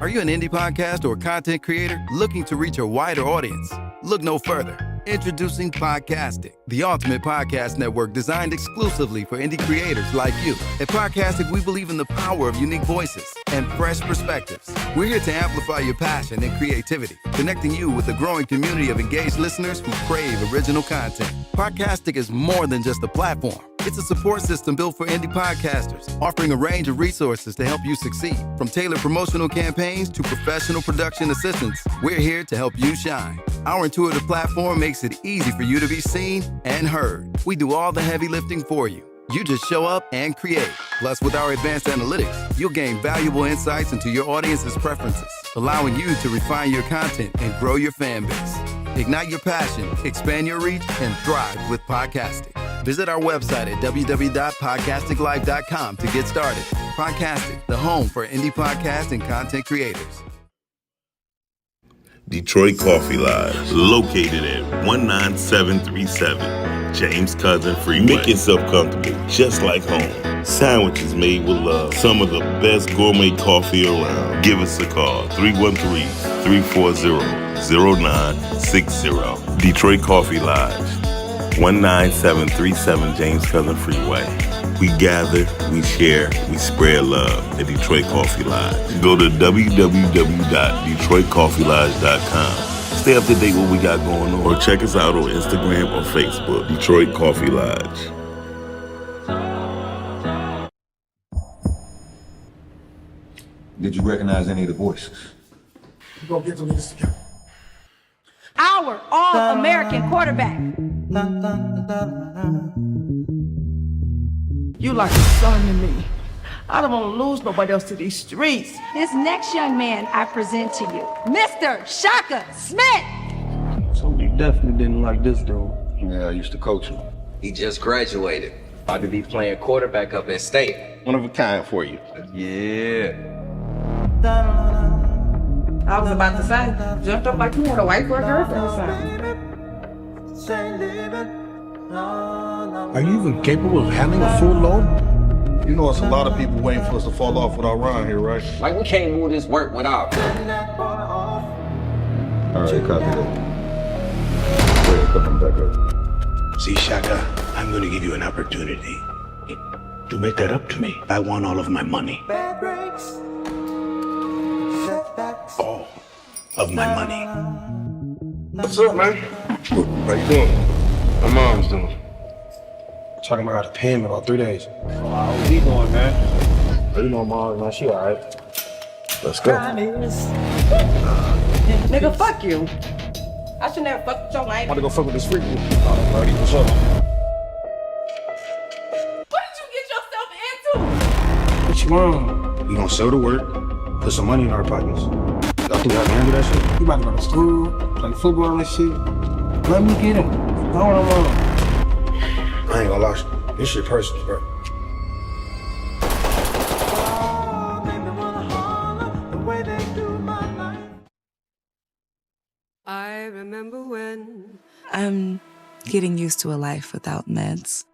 Are you an indie podcast or content creator looking to reach a wider audience? Look no further. Introducing Podcastic, the ultimate podcast network designed exclusively for indie creators like you. At Podcastic, we believe in the power of unique voices and fresh perspectives. We're here to amplify your passion and creativity, connecting you with a growing community of engaged listeners who crave original content. Podcastic is more than just a platform. It's a support system built for indie podcasters, offering a range of resources to help you succeed. From tailored promotional campaigns to professional production assistance, we're here to help you shine. Our intuitive platform makes it easy for you to be seen and heard. We do all the heavy lifting for you. You just show up and create. Plus, with our advanced analytics, you'll gain valuable insights into your audience's preferences, allowing you to refine your content and grow your fan base. Ignite your passion, expand your reach, and thrive with Podcastic. Visit our website at www.podcasticlife.com to get started. Podcastic, the home for indie podcast and content creators. Detroit Coffee Lodge, located at 19737 James Cousin Freeway. Make yourself comfortable, just like home. Sandwiches made with love. Some of the best gourmet coffee around. Give us a call, 313-340-0960. Detroit Coffee Lodge, 19737 James Cousin Freeway. We gather, we share, we spread love at Detroit Coffee Lodge. Go to www.detroitcoffeelodge.com. Stay up to date with what we got going on. Or check us out on Instagram or Facebook, Detroit Coffee Lodge. Did you recognize any of the voices? We're gonna get to this together. Our All-American quarterback. You like a son to me. I don't want to lose nobody else to these streets. This next young man I present to you, Mr. Shaka Smith. So you definitely didn't like this dude. Yeah, I used to coach him. He just graduated. About to be playing quarterback up at state. One of a kind for you. Yeah. I was about to say, jumped up like you had a wife or a girlfriend or something. Are you even capable of handling a full load? You know, it's a lot of people waiting for us to fall off with our run here, right? Like, we can't move this work without. All right, copy that. Go ahead, put them back up. See, Shaka, I'm going to give you an opportunity to make that up to me. I want all of my money. All of my money. What's up, man? How you doing? My mom's doing. Talking about how to pay him in about 3 days. How we doing, man? You know, Mom, man, she all right. Let's go. Nigga, fuck you. I should never fuck with your I'm wife. about to go fuck with this freak. Alrighty, what's up? What did you get yourself into? What you want? We gonna sell the work, put some money in our pockets. Y'all think I can handle that shit? You about to go to school, play football and shit. Let me get him. Know what I'm on. I ain't gonna lie, this shit personal, bro. I remember when. I'm getting used to a life without meds.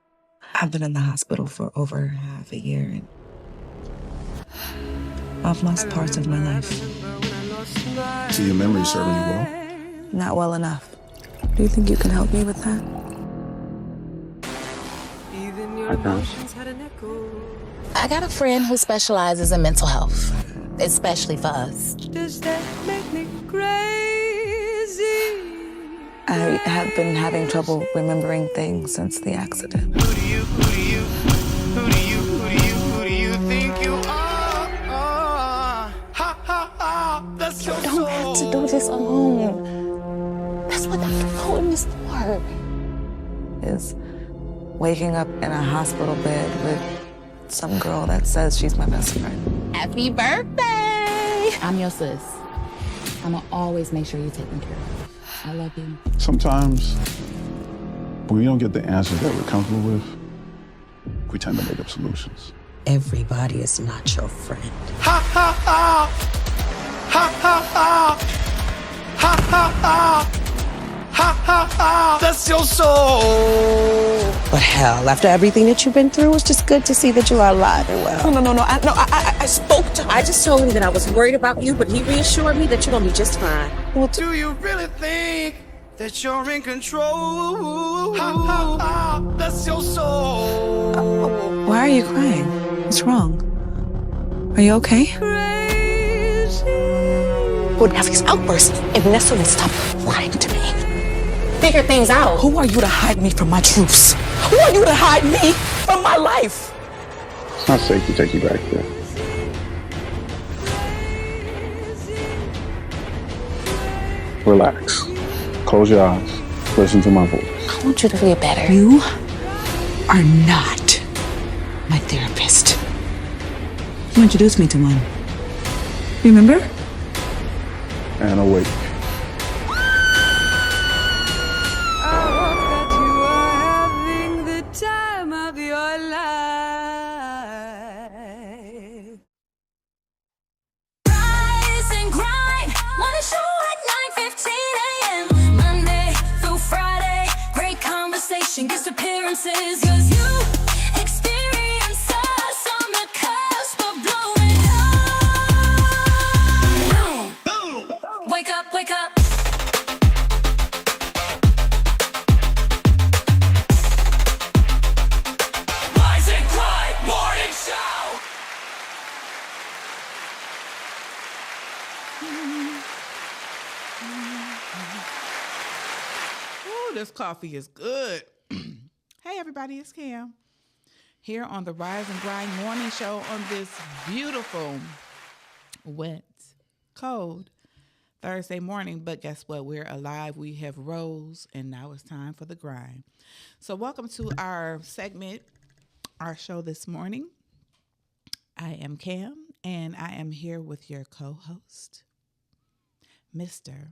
I've been in the hospital for over half a year and I've lost parts of my life. So your memory's serving you well? Not well enough. Do you think you can help me with that? I got a friend who specializes in mental health, especially for us. Does that make me crazy? I have been having trouble remembering things since the accident. Who do you think you are? Ha ha ha, that's You don't have to do this alone. That's what Dr. Cohen is for. Is waking up in a hospital bed with some girl that says she's my best friend. Happy birthday! I'm your sis. I'ma always make sure you're taken care of. I love you. Sometimes, when we don't get the answers that we're comfortable with, we tend to make up solutions. Everybody is not your friend. ha ha ha, ha ha ha, ha ha ha, ha That's your soul. But hell, after everything that you've been through, it's just good to see that you are alive and well. No. I spoke to him. I just told him that I was worried about you, but he reassured me that you're gonna be just fine. Well, Do you really think that you're in control? That's your soul. why are you crying? What's wrong? Are you okay? Would have these outbursts if Nessa would stop lying to me. Figure things out. Who are you to hide me from my truths? Who are you to hide me from my life? It's not safe to take you back there. Relax. Close your eyes. Listen to my voice. I want you to feel better. You are not my therapist. You introduced me to one. Remember? And awake. Disappearances, 'cause you experience us on the cusp of blowing up. Boom. Wake up, wake up. Rise and Grind Morning Show. Ooh, this coffee is good. Hey everybody, it's Cam here on the Rise and Grind Morning Show on this beautiful, wet, cold Thursday morning. But guess what? We're alive. We have rose, and now it's time for the grind. So welcome to our segment, our show this morning. I am Cam, and I am here with your co-host, Mr.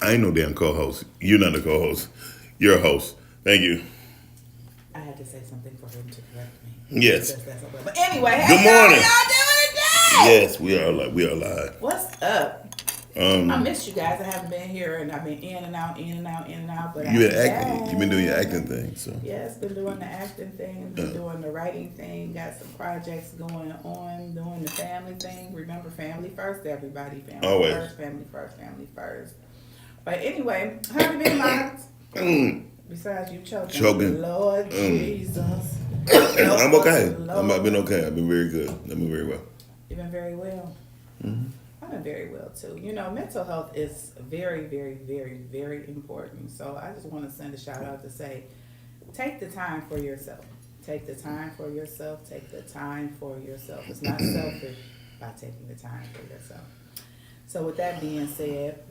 I ain't no damn co-host. You're not a co-host. You're a host. Thank you. I had to say something for him to correct me. Yes. But anyway, hey, Good morning. How y'all doing today? Yes, we are live. What's up? I missed you guys. I haven't been here, and I've been in and out. But You've been acting. You've been doing your acting thing. So yes, been doing the acting thing, been doing the writing thing. Got some projects going on, doing the family thing. Remember, family first, everybody. Family Always. first, family first, family first. But anyway, how have you been, Miles? Besides you choking. Lord Jesus. I'm okay. Lord. I've been okay. I've been very good. I've been very well. You've been very well. Mm-hmm. I've been very well too. You know, mental health is very, very, very, very important. So I just want to send a shout out to say, take the time for yourself. Take the time for yourself. Take the time for yourself. It's not selfish by taking the time for yourself. So with that being said,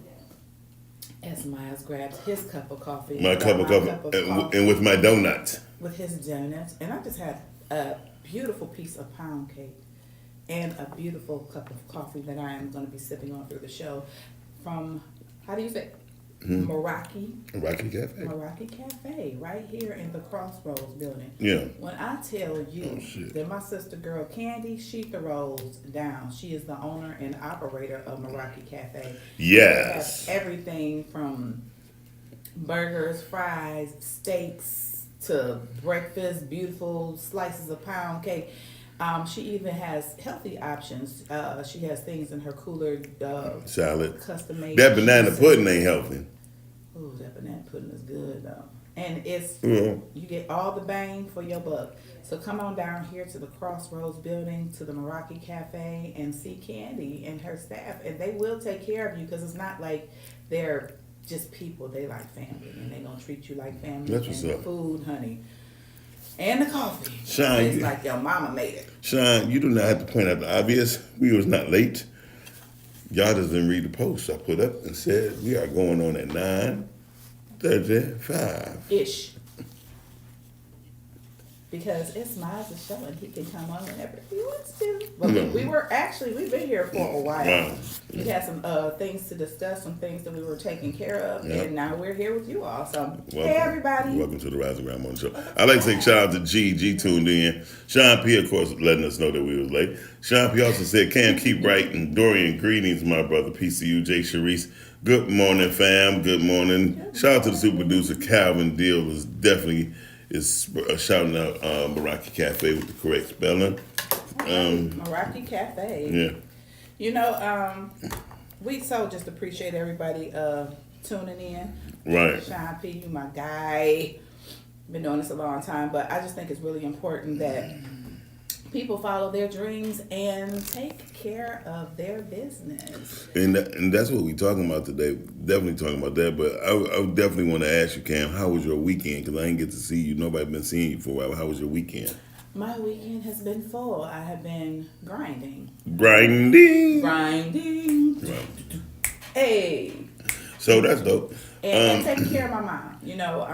as Miles grabs his cup of coffee, My cup of coffee, and with my donuts. With his donuts, and I just had a beautiful piece of pound cake and a beautiful cup of coffee that I am going to be sipping on through the show from, how do you say, Meraki Cafe, right here in the Crossroads building. Yeah. When I tell you that my sister girl Candy, she throws down. She is the owner and operator of Meraki Cafe. Yes. They have everything from burgers, fries, steaks to breakfast, beautiful slices of pound cake. She even has healthy options. She has things in her cooler. Salad. Custom made. That banana pudding ain't healthy. Ooh, that banana pudding is good though. And it's, you get all the bang for your buck. So come on down here to the Crossroads building, to the Meraki Cafe, and see Candy and her staff. And they will take care of you, because it's not like they're just people. They like family, and they're going to treat you like family. That's what's and up. Food, honey. And the coffee. Sean, It's like your mama made it. Sean, you do not have to point out the obvious. We was not late. Y'all just didn't read the post I put up and said we are going on at 9:35. Ish. because it's Miles' show and he can come on whenever he wants to. But we've been here for a while. Wow. We had some things to discuss, some things that we were taking care of, and now we're here with you all. So, hey everybody. Welcome to the Rise and Grind Morning Show. I'd like to say shout out to G tuned in. Sean P, of course, letting us know that we was late. Sean P also said, Cam, keep writing. Dorian, greetings, my brother. PCU, Jay Sharice. Good morning, fam. Good morning. Shout out to the super producer, Calvin Deal, is definitely shouting out Meraki Cafe with the correct spelling. Meraki Cafe. Yeah. You know, we so just appreciate everybody tuning in. Right. Sean P, you my guy. Been doing this a long time, but I just think it's really important that people follow their dreams and take care of their business. And that's what we're talking about today. Definitely talking about that. But I definitely want to ask you, Cam, how was your weekend? Because I didn't get to see you. Nobody been seeing you for a while. How was your weekend? My weekend has been full. I have been grinding. Grinding. Hey. So that's dope. And taking care of my mom. You know,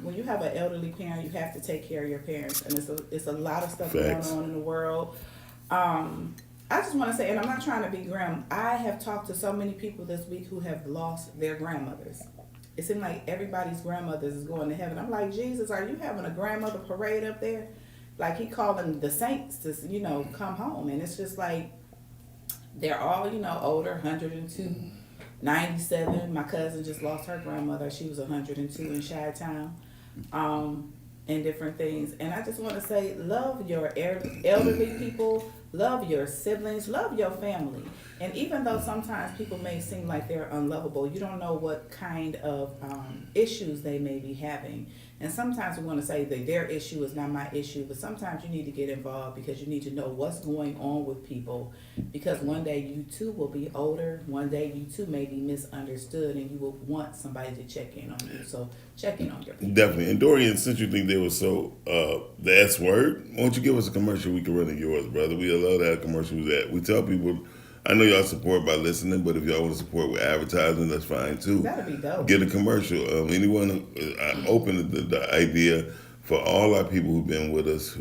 when you have an elderly parent, you have to take care of your parents. And it's a lot of stuff going on in the world. I just want to say, and I'm not trying to be grim, I have talked to so many people this week who have lost their grandmothers. It seemed like everybody's grandmothers is going to heaven. I'm like, Jesus, are you having a grandmother parade up there? Like, he calling the saints to, come home. And it's just like, they're all, older, 102, 97. My cousin just lost her grandmother. She was 102 in Chi-Town, and different things. And I just want to say, love your elderly people, love your siblings, love your family. And even though sometimes people may seem like they're unlovable, you don't know what kind of issues they may be having. And sometimes we want to say that their issue is not my issue, but sometimes you need to get involved because you need to know what's going on with people. Because one day you too will be older. One day you too may be misunderstood, and you will want somebody to check in on you. So check in on your people. Definitely. And Dorian, since you think they were so the S word, why don't you give us a commercial we can run in yours, brother? We love that commercial. We tell people, I know y'all support by listening, but if y'all want to support with advertising, that's fine too. That'd be dope. Get a commercial. Anyone, I'm open to the idea for all our people who've been with us,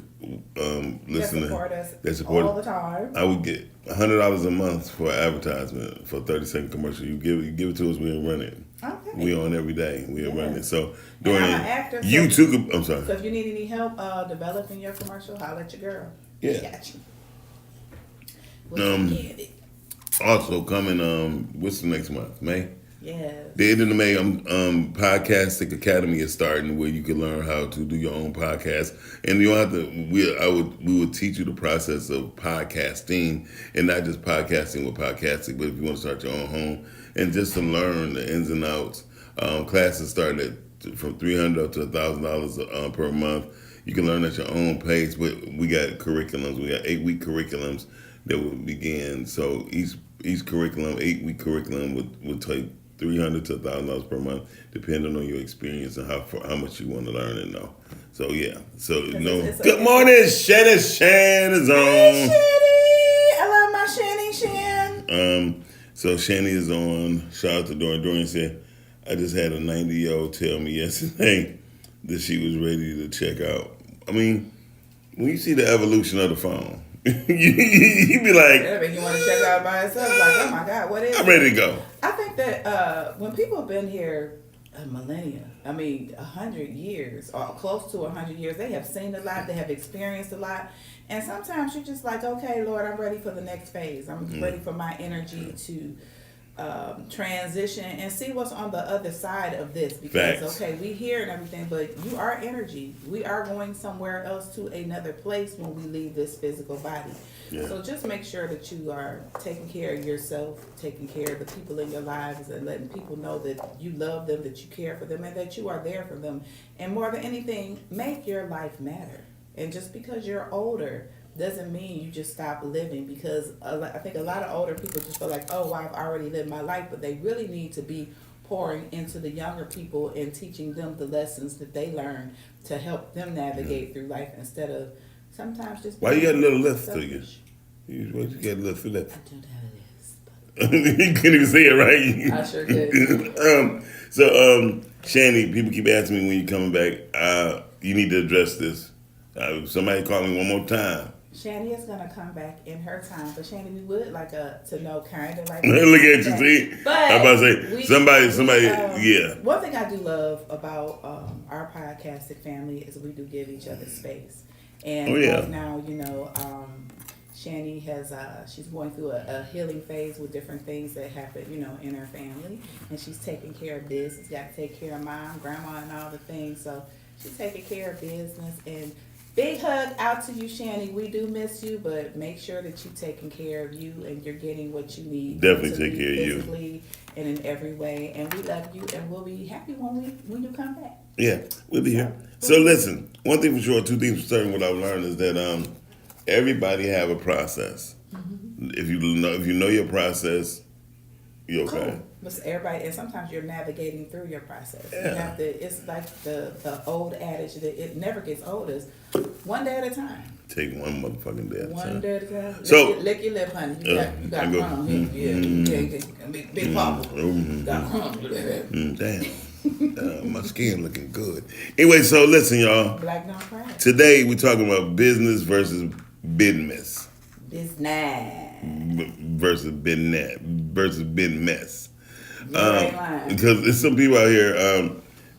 listening. That support us all the time. I would get $100 a month for advertisement for a 30-second commercial. You give it to us, we'll run it. Okay. We on every day. We'll run it. So Dorian, I'm an actor, you too. I'm sorry. So if you need any help developing your commercial, holler at your girl. Yeah. Got you. Also coming, what's the next month? May? Yes. The end of May, Podcasting Academy is starting, where you can learn how to do your own podcast, and you don't have to. We would teach you the process of podcasting, and not just podcasting with podcasting, but if you want to start your own home, and just to learn the ins and outs. Classes start from $300 up to $1,000 per month. You can learn at your own pace. We got curriculums. We got 8-week curriculums that will begin. So each curriculum, 8-week curriculum, would take $300 to $1,000 per month, depending on your experience and how much you want to learn and know. So yeah. So good morning, Shannon. Shan is on. Hey, Shanny. I love my Shan. So Shanny is on. Shout out to Dorian. Dorian said, I just had a 90-year-old tell me yesterday that she was ready to check out. I mean, when you see the evolution of the phone, you be like, that'll make you want to check out by itself. Like, oh my God, what is I'm ready to go. I think that when people have been here a millennia, 100 years, or close to 100 years, they have seen a lot, they have experienced a lot. And sometimes you're just like, okay, Lord, I'm ready for the next phase. I'm ready for my energy to transition and see what's on the other side of this. Because, okay, we hear and everything, but you are energy. We are going somewhere else to another place when we leave this physical body. Yeah. So just make sure that you are taking care of yourself, taking care of the people in your lives, and letting people know that you love them, that you care for them, and that you are there for them. And more than anything, make your life matter. And just because you're older doesn't mean you just stop living, because I think a lot of older people just feel like, oh, well, I've already lived my life, but they really need to be pouring into the younger people and teaching them the lessons that they learn to help them navigate through life, instead of sometimes just why you got a little lift to you? You got a little lift. I don't have a lisp. You couldn't even say it right. I sure did. So Shanny, people keep asking me when you're coming back. You need to address this. Somebody call me one more time. Shani is gonna come back in her time, but Shani, we would like to know kind of like. Look at you, see. But I'm about to say somebody. Yeah. One thing I do love about our podcasting family is we do give each other space, and right now, Shani has she's going through a healing phase with different things that happen, in her family, and she's taking care of business. Got to take care of mom, grandma, and all the things. So she's taking care of business. And big hug out to you, Shani. We do miss you, but make sure that you're taking care of you and you're getting what you need. Definitely take care of you, physically and in every way. And we love you, and we'll be happy when you come back. Yeah, we'll be here. So listen, one thing for sure, two things for certain. What I've learned is that everybody have a process. Mm-hmm. If you know your process, you're okay. Cool. But everybody, and sometimes you're navigating through your process. Yeah. You have to. It's like the old adage that it never gets old. Is one day at a time. Take one motherfucking day at a time. One day at a time. So lick your lip, honey. You got crumbs. Yeah, big pop. Got crumbs. Damn. My skin looking good. Anyway, so listen, y'all. Black don't cry. Today we're talking about business versus BIDMESS. Business versus BIDMESS. Because there's some people out here.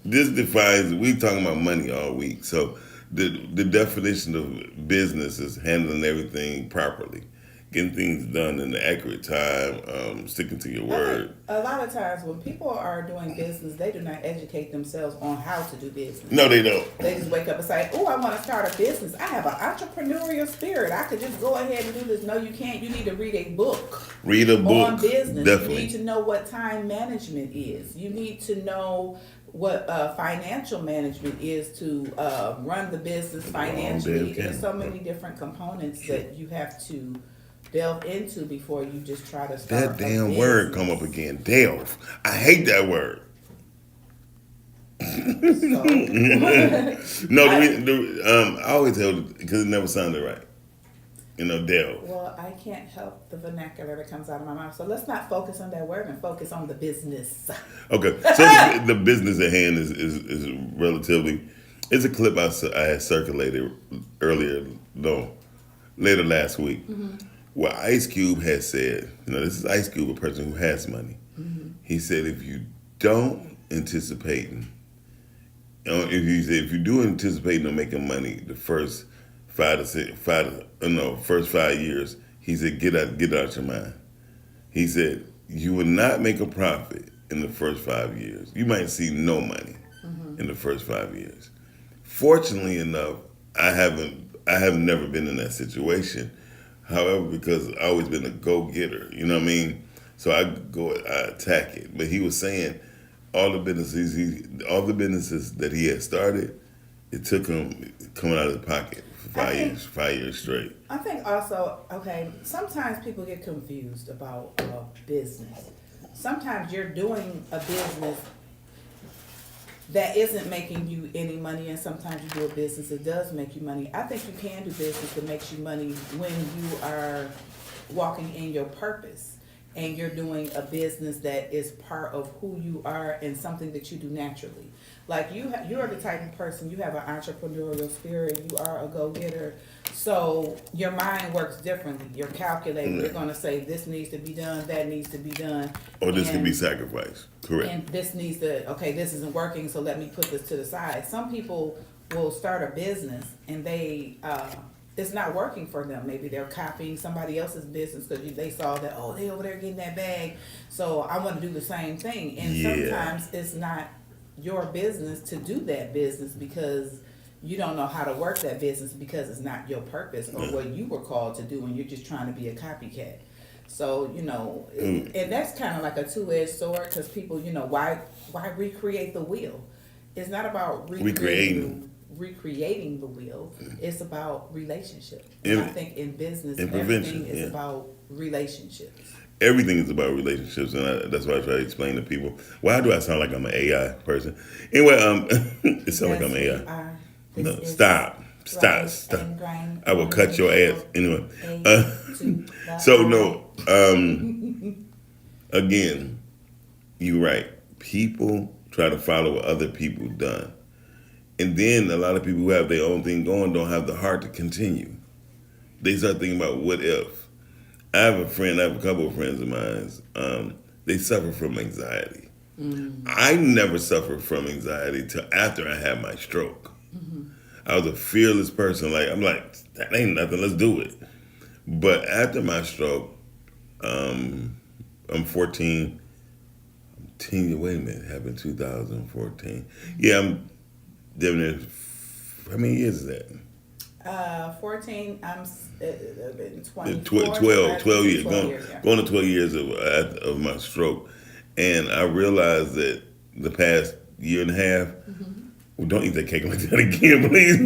This defines. We talking about money all week. So the definition of business is handling everything properly, getting things done in the accurate time, sticking to your word. A lot of times when people are doing business, they do not educate themselves on how to do business. No, they don't. They just wake up and say, "Oh, I want to start a business. I have an entrepreneurial spirit. I could just go ahead and do this." No, you can't. You need to read a book. Read a book on business. Definitely. You need to know what time management is. You need to know what financial management is to run the business financially. There's so many different components that you have to delve into before you just try to start. That damn word come up again. Delve. I hate that word. No, I always held it because it never sounded right. Delve. Well, I can't help the vernacular that comes out of my mouth. So let's not focus on that word and focus on the business. Okay. So the business at hand is relatively. It's a clip I had circulated later last week. Mm-hmm. Where Ice Cube has said, this is Ice Cube, a person who has money. Mm-hmm. He said, if you don't anticipating, if you do anticipating on making money the first 5 years, he said, get out your mind. He said, you will not make a profit in the first 5 years. You might see no money in the first 5 years. Fortunately enough, I have never been in that situation. However, because I've always been a go-getter, you know what I mean? So I attack it. But he was saying all the businesses that he had started, it took him coming out of his pocket for 5 years straight. I think also, sometimes people get confused about business. Sometimes you're doing a business that isn't making you any money, and sometimes you do a business that does make you money. I think you can do business that makes you money when you are walking in your purpose and you're doing a business that is part of who you are and something that you do naturally. Like you are the type of person, you have an entrepreneurial spirit, you are a go-getter, so your mind works differently. You're calculating. You're going to say this needs to be done, that needs to be done. Or this can be sacrificed. Correct. And this needs to, this isn't working, so let me put this to the side. Some people will start a business and it's not working for them. Maybe they're copying somebody else's business because they saw that, they over there getting that bag, so I want to do the same thing. And sometimes it's not your business to do that business because you don't know how to work that business because it's not your purpose or what you were called to do, and you're just trying to be a copycat. So, and that's kind of like a two-edged sword because people, why recreate the wheel? It's not about recreating the wheel. It's about relationships. And I think in business, everything is about relationships. Everything is about relationships, and that's why I try to explain to people. Why do I sound like I'm an AI person? Anyway, it sounds like I'm AI. No, stop. I will cut your ass. Anyway, so no. Again, you're right. People try to follow what other people done, And then a lot of people who have their own thing going don't have the heart to continue. They start thinking about what if. I have a couple of friends of mine, they suffer from anxiety. I never suffered from anxiety till after I had my stroke. I was a fearless person. I'm like, that ain't nothing, let's do it. But after my stroke, I'm 14. 10 wait a minute, happened 2014. Yeah, I'm living how many years is that? 14, I'm 20. 12 years. Going to 12 years of my stroke. And I realized that the past year and a half, well, don't eat that cake like that again, please.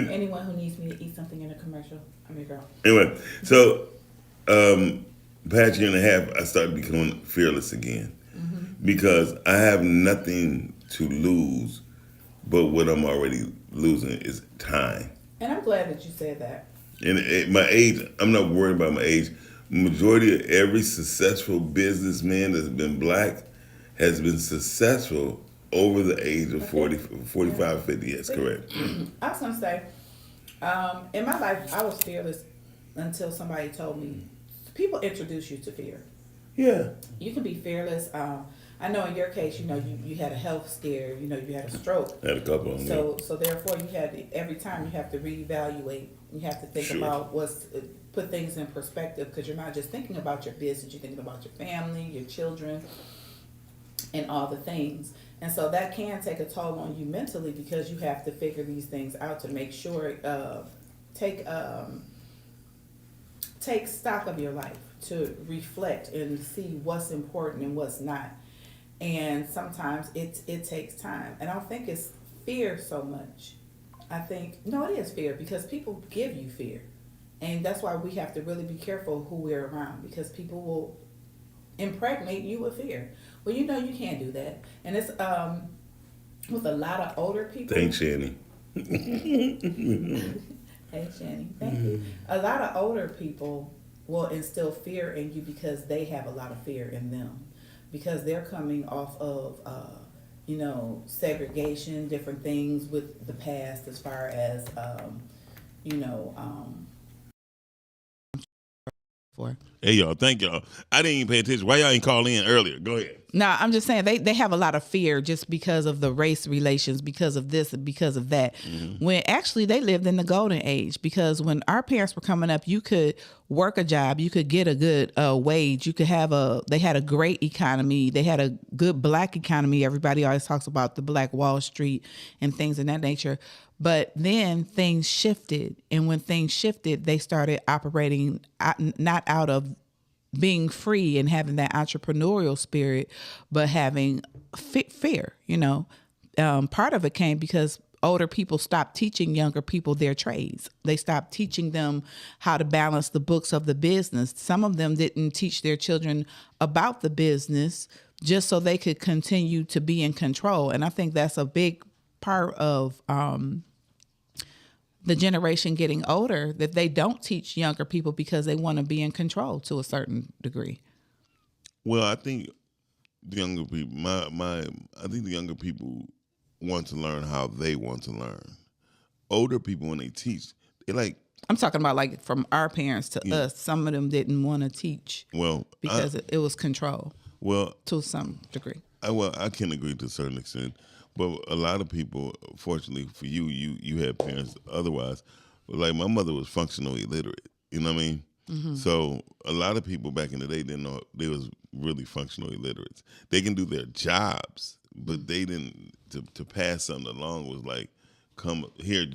Anyone who needs me to eat something in a commercial, I'm your girl. Anyway, so past year and a half, I started becoming fearless again because I have nothing to lose, but what I'm already losing is time. And I'm glad that you said that. And at my age, I'm not worried about my age. Majority of every successful businessman that's been black has been successful over the age of 40, 45, 50. Yes, correct. I was going to say, in my life, I was fearless until somebody told me, people introduce you to fear. Yeah. You can be fearless. I know in your case, you had a health scare, you had a stroke. I had a couple of them. So therefore every time you have to reevaluate. You have to think about put things in perspective, because you're not just thinking about your business, you're thinking about your family, your children, and all the things. And so that can take a toll on you mentally, because you have to figure these things out to make sure, take stock of your life, to reflect and see what's important and what's not. And sometimes it takes time. And I don't think it's fear so much. I think, no, it is fear, because people give you fear. And that's why we have to really be careful who we're around, because people will impregnate you with fear. Well, you can't do that. And it's with a lot of older people. Thanks, Shanny. Hey, Shanny, thank you. A lot of older people will instill fear in you because they have a lot of fear in them, because they're coming off of, segregation, different things with the past, as far as, Hey, y'all, thank y'all. I didn't even pay attention. Why y'all ain't call in earlier? Go ahead. No, I'm just saying they have a lot of fear just because of the race relations, because of this and because of that. When actually they lived in the golden age, because when our parents were coming up, you could work a job, you could get a good wage, you could they had a great economy, they had a good black economy. Everybody always talks about the Black Wall Street and things of that nature. But then things shifted, and when things shifted, they started operating not out of being free and having that entrepreneurial spirit, but having fear. Part of it came because older people stopped teaching younger people their trades. They stopped teaching them how to balance the books of the business. Some of them didn't teach their children about the business just so they could continue to be in control. And I think that's a big part of the generation getting older, that they don't teach younger people because they want to be in control to a certain degree. Well, I think the younger people, I think the younger people want to learn how they want to learn. Older people, when they teach, they like. I'm talking about like from our parents to us. Some of them didn't want to teach. Well, because it was control. Well, to some degree. I can agree to a certain extent. But a lot of people, fortunately for you, you had parents otherwise. Like my mother was functionally illiterate. You know what I mean? Mm-hmm. So a lot of people back in the day didn't know they was really functional illiterates. They can do their jobs, but they didn't. To pass something along was like, come here,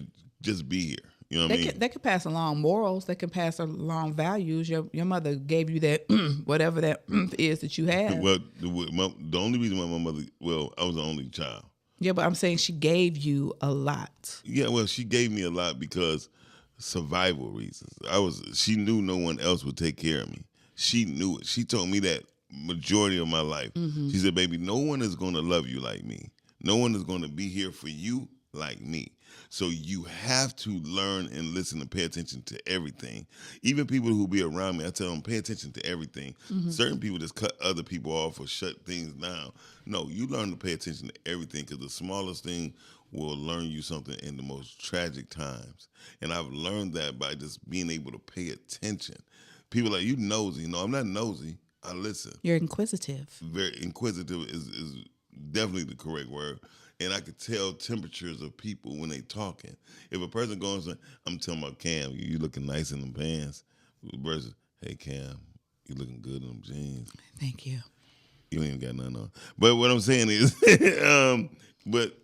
just be here. You know what I mean? They could pass along morals. They can pass along values. Your mother gave you that whatever that is that you have. Well, the only reason why my mother, I was the only child. Yeah, but I'm saying she gave you a lot. Yeah, well, she gave me a lot because survival reasons. She knew no one else would take care of me. She knew it. She told me that majority of my life. Mm-hmm. She said, baby, no one is going to love you like me. No one is going to be here for you like me. So you have to learn and listen and pay attention to everything. Even people who be around me, I tell them, pay attention to everything. Certain people just cut other people off or shut things down. No, you learn to pay attention to everything, because the smallest thing will learn you something in the most tragic times. And I've learned that by just being able to pay attention. People are like, you nosy. No, I'm not nosy. I listen. You're inquisitive. Very inquisitive is definitely the correct word. And I could tell temperatures of people when they talking. If a person goes, I'm telling about Cam, you looking nice in them pants. Versus, hey Cam, you looking good in them jeans. Thank you. You ain't even got nothing on. But what I'm saying is, but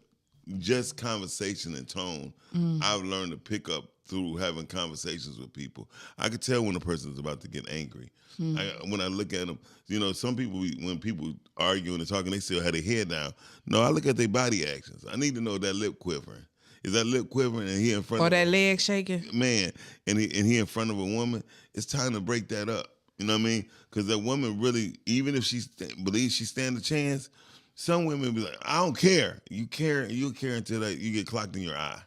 just conversation and tone, I've learned to pick up through having conversations with people. I could tell when a person is about to get angry. When I look at them, some people, when people arguing and talking, they still have their head down. No, I look at their body actions. I need to know that lip quivering. Is that lip quivering and he in front or of that leg shaking? Man, and he in front of a woman, it's time to break that up. You know what I mean? Because that woman really, even if she believes she stand a chance, some women be like, I don't care. You'll care until you get clocked in your eye.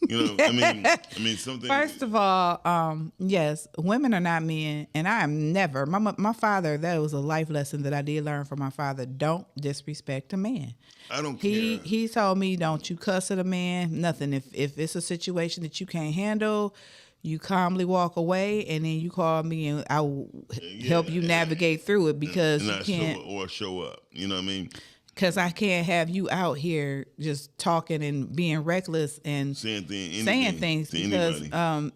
You know, I mean something. First of all, yes, women are not men, and I am never. My father, that was a life lesson that I did learn from my father. Don't disrespect a man. I don't care. He told me, don't you cuss at a man, nothing. If it's a situation that you can't handle, you calmly walk away, and then you call me, and I will help you navigate through it, because you can't show up. You know what I mean? Because I can't have you out here just talking and being reckless and saying things. Because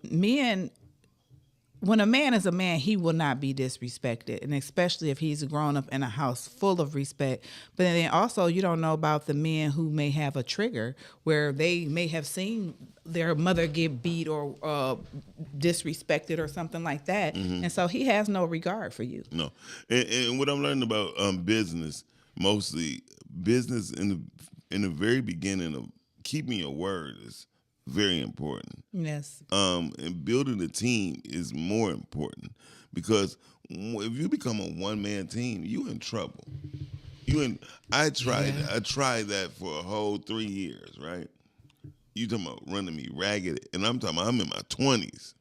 men, when a man is a man, he will not be disrespected, and especially if he's grown up in a house full of respect. But then also, you don't know about the men who may have a trigger where they may have seen their mother get beat or disrespected or something like that, and so he has no regard for you. No, and what I'm learning about business. Mostly business in the very beginning of keeping your word is very important. Yes. And building a team is more important, because if you become a one-man team, you in trouble. I tried that for a whole 3 years, right? You talking about running me ragged, and I'm talking about I'm in my 20s.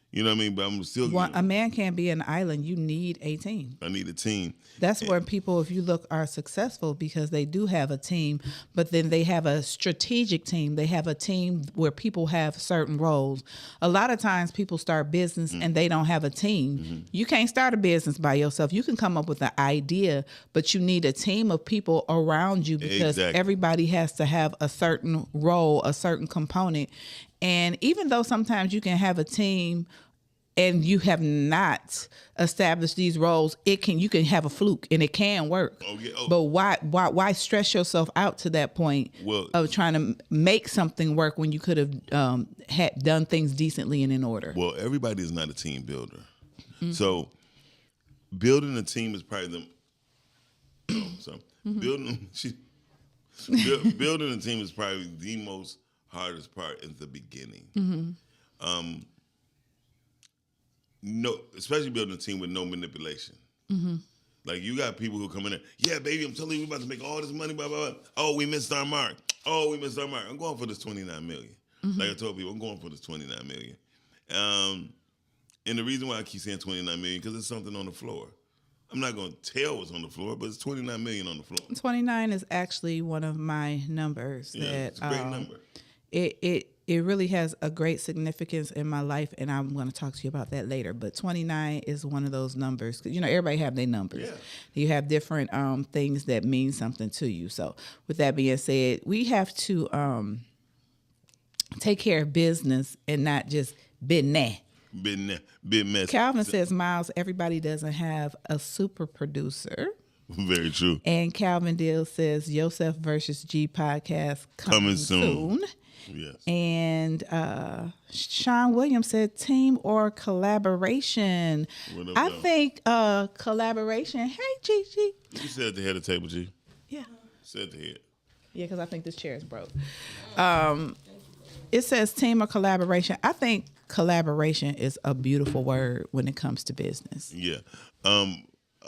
You know what I mean? But I'm still... a man can't be an island. You need a team. I need a team. That's where people, if you look, are successful, because they do have a team, but then they have a strategic team. They have a team where people have certain roles. A lot of times people start business and they don't have a team. You can't start a business by yourself. You can come up with an idea, but you need a team of people around you, because everybody has to have a certain role, a certain component. And even though sometimes you can have a team and you have not established these roles, you can have a fluke and it can work. But why stress yourself out to that point of trying to make something work when you could have had done things decently and in order? Well, everybody is not a team builder. So building a team is probably building a team is probably the most hardest part in the beginning. No, especially building a team with no manipulation. Like, you got people who come in there, yeah, baby, I'm telling you, we're about to make all this money, blah, blah, blah. Oh, we missed our mark. I'm going for this $29 million. Like I told people, I'm going for this $29 million. And the reason why I keep saying $29 million, because it's something on the floor. I'm not going to tell what's on the floor, but it's $29 million on the floor. 29 is actually one of my numbers. It's a great number. It really has a great significance in my life, and I'm going to talk to you about that later. But 29 is one of those numbers. You know, everybody have their numbers. Yeah. You have different things that mean something to you. So with that being said, we have to take care of business and not just BIDMESS. BIDMESS. Calvin says, Miles, everybody doesn't have a super producer. Very true. And Calvin Dill says, Yosef versus G podcast coming soon. Yes. And Sean Williams said, team or collaboration. I think collaboration. Hey, Gigi. You said at the head of the table, G. Yeah. Said at the head. Yeah, because I think this chair is broke. It says team or collaboration. I think collaboration is a beautiful word when it comes to business. Yeah.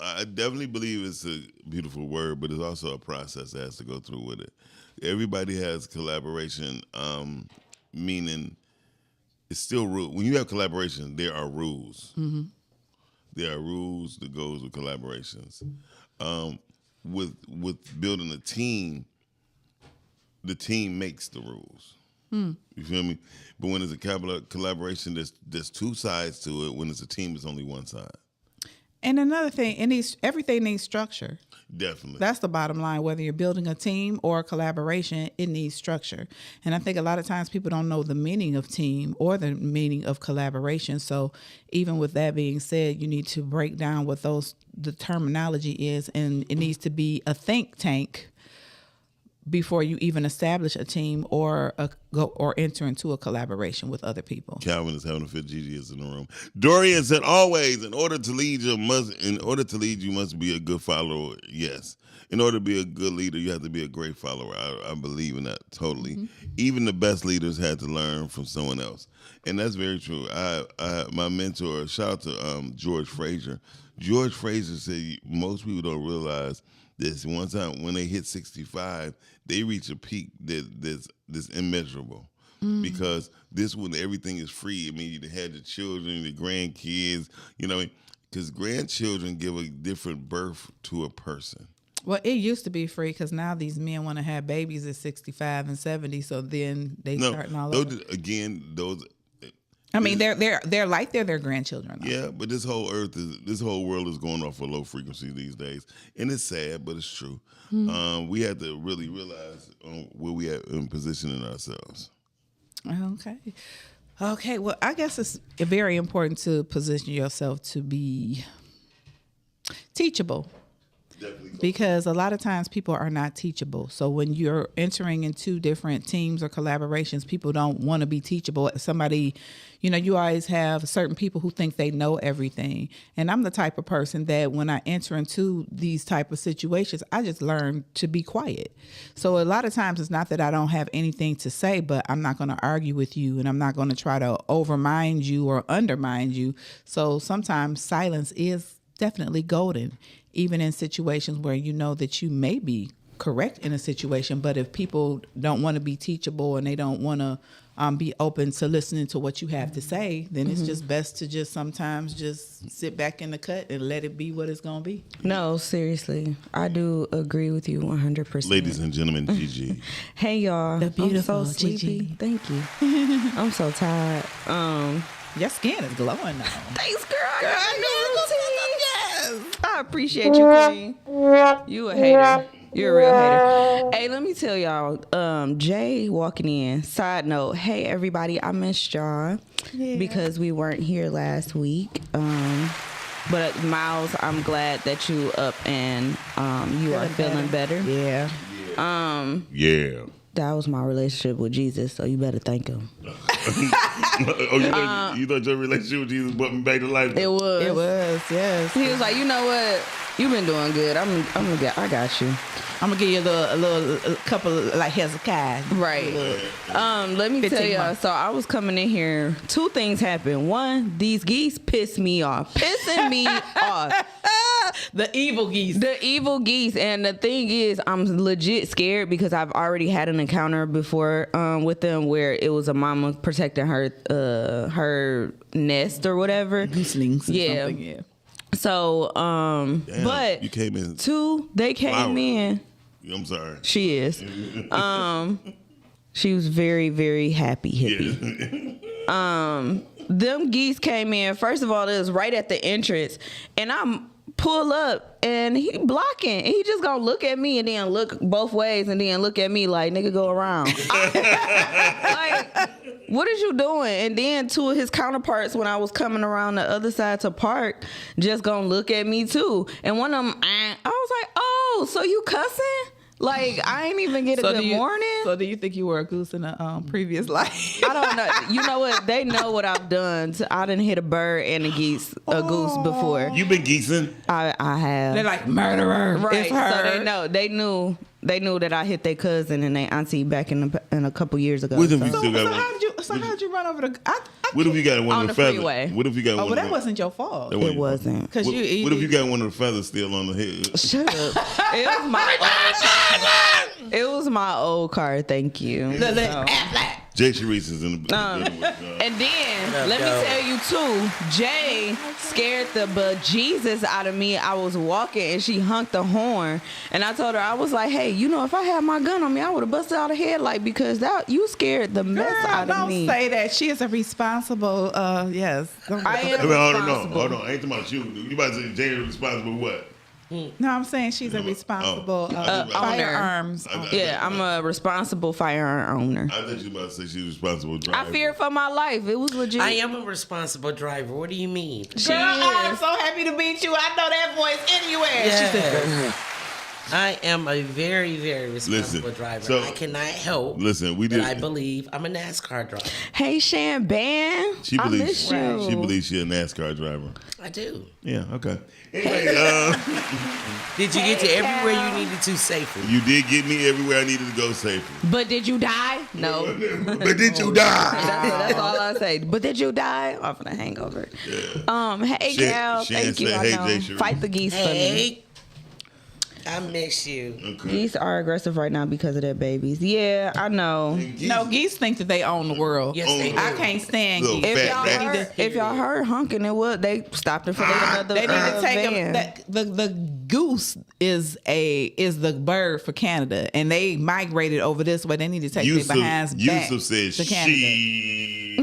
I definitely believe it's a beautiful word, but it's also a process that has to go through with it. Everybody has collaboration, meaning it's still rule. When you have collaboration, there are rules. Mm-hmm. There are rules that goes with collaborations. With building a team, the team makes the rules. You feel me? But when it's a collaboration, there's two sides to it. When it's a team, it's only one side. And another thing, everything needs structure. Definitely. That's the bottom line. Whether you're building a team or a collaboration, it needs structure. And I think a lot of times people don't know the meaning of team or the meaning of collaboration. So even with that being said, you need to break down what the terminology is, and it needs to be a think tank before you even establish a team or enter into a collaboration with other people. Calvin is having a fit. Gigi is in the room. Dorian said, "Always, in order to lead, you must be a good follower." Yes, in order to be a good leader, you have to be a great follower. I believe in that totally. Mm-hmm. Even the best leaders had to learn from someone else, and that's very true. My mentor, shout out to George Fraser. George Fraser said most people don't realize this. One time when they hit 65, they reach a peak that's immeasurable. Because this when everything is free. I mean, you had the children, the grandkids, you know, because grandchildren give a different birth to a person. Well, it used to be free because now these men want to have babies at 65 and 70, so then they starting all over. I mean, they're like they're their grandchildren, though. Yeah, but this whole world is going off a low frequency these days, and it's sad, but it's true. Mm-hmm. We have to really realize where we are in positioning ourselves. Okay. Well, I guess it's very important to position yourself to be teachable. Because a lot of times people are not teachable. So when you're entering into different teams or collaborations, people don't want to be teachable. Somebody, you always have certain people who think they know everything. And I'm the type of person that when I enter into these type of situations, I just learn to be quiet. So a lot of times it's not that I don't have anything to say, but I'm not going to argue with you and I'm not going to try to overmind you or undermine you. So sometimes silence is definitely golden, even in situations where you know that you may be correct in a situation. But if people don't want to be teachable and they don't want to be open to listening to what you have to say, then it's just best to just sometimes just sit back in the cut and let it be what it's going to be. No, seriously. I do agree with you 100%. Ladies and gentlemen, Gigi. Hey, y'all. The beautiful I'm so sleepy. Gigi. Thank you. I'm so tired. Your skin is glowing now. Thanks, girl. I appreciate you, Queen. You a hater. You're a real hater. Hey, let me tell y'all, Jay walking in. Side note, hey, everybody, I missed y'all because we weren't here last week. But Miles, I'm glad that you up and you are feeling better. Yeah. Yeah. That was my relationship with Jesus, so you better thank him. You thought your relationship with Jesus brought me back to life? It was, yes. He was like, you know what? You've been doing good. I got you. I'm gonna give you a couple like Hezekiah. Right. Let me tell y'all. So I was coming in here. Two things happened. One, these geese pissed me off. Pissing me off. The evil geese. And the thing is, I'm legit scared because I've already had an encounter before with them where it was a mama protecting her nest or whatever. Gooselings or something, yeah. So, Damn, but you came in. Two, they came in. I'm sorry. She is. She was very, very happy hippie. Yeah. Them geese came in. First of all, it was right at the entrance, and I'm pull up and he blocking. He just gonna look at me and then look both ways and then look at me like, nigga, go around. Like, what is you doing? And then two of his counterparts, when I was coming around the other side to park, just gonna look at me too. And one of them, I was like, oh, so you cussing? Like, I ain't even get a good morning. So do you think you were a goose in a previous life? I don't know. You know what? They know what I've done. I done hit a bird and a goose before. You been geesing? I have. They're like, murderer. Right. It's her. So they know. They knew They knew that I hit their cousin and their auntie back in a couple years ago. What if you so. still got one? How did you run over the? What if you got one on of the the feathers? freeway. What if you got one? Oh, well, of that the- wasn't your fault. That It wasn't. Because What if you got one of the feathers still on the head? Shut up. It was my old car. It was my old car. Thank you. So. Jay Sharice is in the. And then let me tell you too, Jay scared the bejesus out of me. I was walking and she honked the horn, and I told her, I was like, hey, you know, if I had my gun on me, I would have busted out a headlight because that you scared the mess out of me. Don't say that. She is a responsible. Yes, I am Hold on. I ain't talking about you. You about to say Jay is responsible for what? No, I'm saying she's a responsible firearms owner. Yeah, I'm a responsible firearm owner. I thought you were about to say she's responsible driver. I fear for my life. It was legit. I am a responsible driver. What do you mean? Girl, I'm so happy to meet you. I know that voice anywhere. Yes. I am a very, very responsible driver. so- I cannot help. Listen, we that did. I believe I'm a NASCAR driver. Hey, Shan Ban. She I believes miss you. she believes she's a NASCAR driver. I do. Yeah. Okay. Anyway, Did you get to everywhere you needed to safely? you did get me everywhere I needed to go safely. But did you die? No. But did you die? That's all I say. But did you die? Off of the hangover. Hey, Shan- Gal. Shan Thank you. said, I "Hey, know. Jay Sharice." Fight the geese for me. Hey, I miss you. Okay. Geese are aggressive right now because of their babies. Yeah, I know. No, geese think that they own the world. Yes, they do. I can't stand Little geese. fat If y'all heard honking, it would. They stopped it for another They need to take van. them. The goose is the bird for Canada, and they migrated over this way. They need to take their behinds back Yusuf said to Canada. she.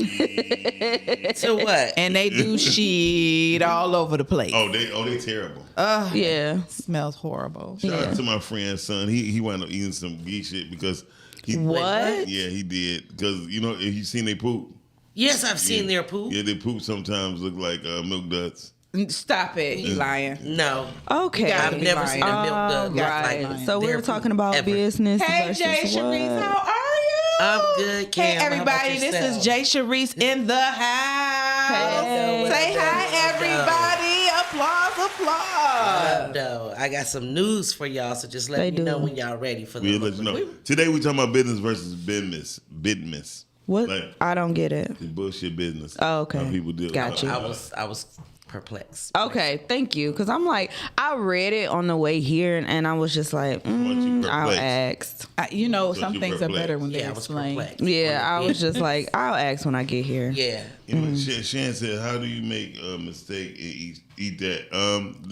To what? And they do shit all over the place. Oh, they terrible. Yeah. Smells horrible. Shout out to my friend's son. He wound up eating some geese shit because he. What? Yeah, he did. Because if you seen they poop. Yes, I've seen their poop. Yeah, they poop sometimes look like milk duds. Stop it. He lying. No. Okay. I've never seen a milk dud. Right. So we their were talking poop about ever. business. Hey, versus Jay Sharice, how are you? I'm good, Cam. Hey, everybody. This is Jay Sharice in the house. Hey. Say hi, everybody. Applause. No, I got some news for y'all, so just let me know when y'all ready for We'll the let you know. Today we talking about business versus BIDMESS. What? Like, I don't get it. the bullshit business. Oh, okay. How people do. Got you. I was perplexed. Okay, thank you. Because I'm like, I read it on the way here, and I was just like, I'll ask. Some things are better when they're explained. Yeah, I was just like, I'll ask when I get here. Yeah. Shan said, "How do you make a mistake and eat that?"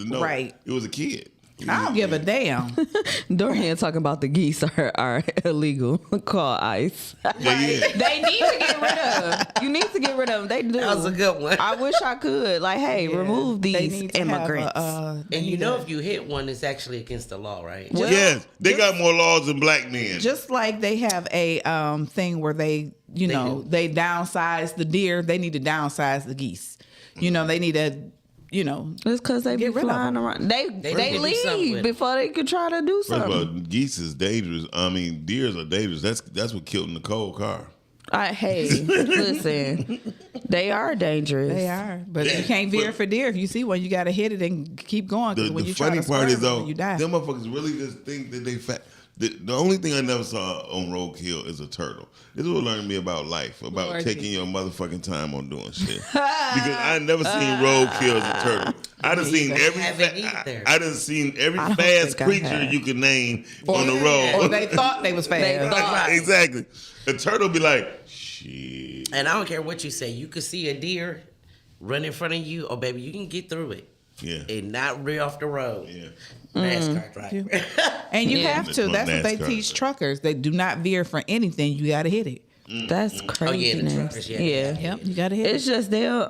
No, Right. It was a kid. I don't give a damn. Dorian talking about the geese are illegal. Call ICE. Yeah. They need to get rid of. You need to get rid of them. They do. That was a good one. I wish I could. Like, hey, remove these immigrants. And you know, if you hit one, it's actually against the law, right? Yes, they got more laws than black men. Just like they have a thing where they downsize the deer, they need to downsize the geese. They need to, it's because they be get rid of flying them. around. They need to do something leave with it. before they could try to do First of all, something. geese is dangerous. I mean, deers are dangerous. That's what killed Nicole's car. Hey, listen, they are dangerous. They are, but you can't veer for deer. If you see one, you got to hit it and keep going. Because when The you try funny to part swerve, is though, you die. them motherfuckers really just think that they fat. The only thing I never saw on roadkill is a turtle. This is what learned me about life, about Lord taking your motherfucking time on doing shit. Because I never seen roadkill as a turtle. I done seen I done seen every I don't fast think I creature have. you could name on the road. Or they thought they was fast. Exactly. A turtle be like, shit. And I don't care what you say. You could see a deer run in front of you. Oh, baby, you can get through it. Yeah. And not rear off the road. Yeah. NASCAR driver. And you have to. That's That's what they NASCAR. teach truckers. They do not veer for anything. You got to hit it. That's crazy. the truckers, yeah. Yep, you got to hit It's it. just they'll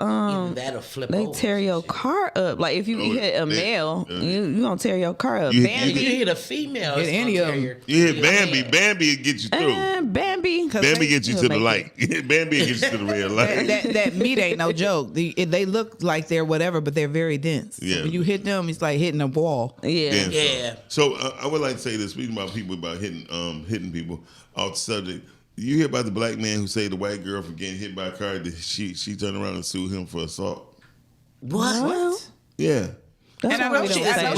That'll flip they over. tear your car up. Like if you hit a male, you gonna tear your car up. You- If you Bambi, hit a female, Hit it's any gonna of 'em. tear You hit your Bambi. male. Bambi will get you through. Bambi. Bambi gets you to the make light. Bambi gets you to the red light. That meat ain't no joke. They look like they're whatever, but they're very dense. So Yeah. when you hit them, it's like hitting a wall. Yeah. Yeah. So I would like to say this, speaking about people about hitting people off the subject. You hear about the black man who say the white girl for getting hit by a car, that she turned around and sued him for assault. What? Yeah. And I know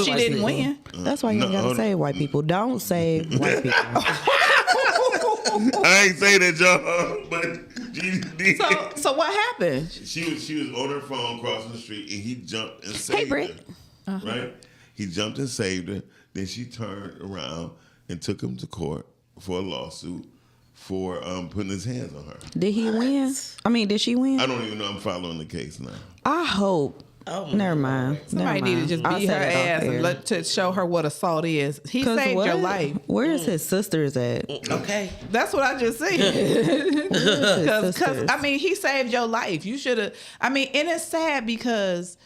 she didn't win. That's why you don't gotta save white people. Don't save white people. I ain't say that, y'all, but she did. So what happened? She was on her phone crossing the street, and he jumped and saved her. Right? He jumped and saved her. Then she turned around and took him to court for a lawsuit for putting his hands on her. Did he win? I mean, did she win? I don't even know. I'm following the case now. I hope. Never mind. Somebody need to just beat her ass and to show her what assault is. He saved your life. Where is his sisters at? Okay. That's what I just said. Because I mean, he saved your life. You should have. I mean, and it's sad because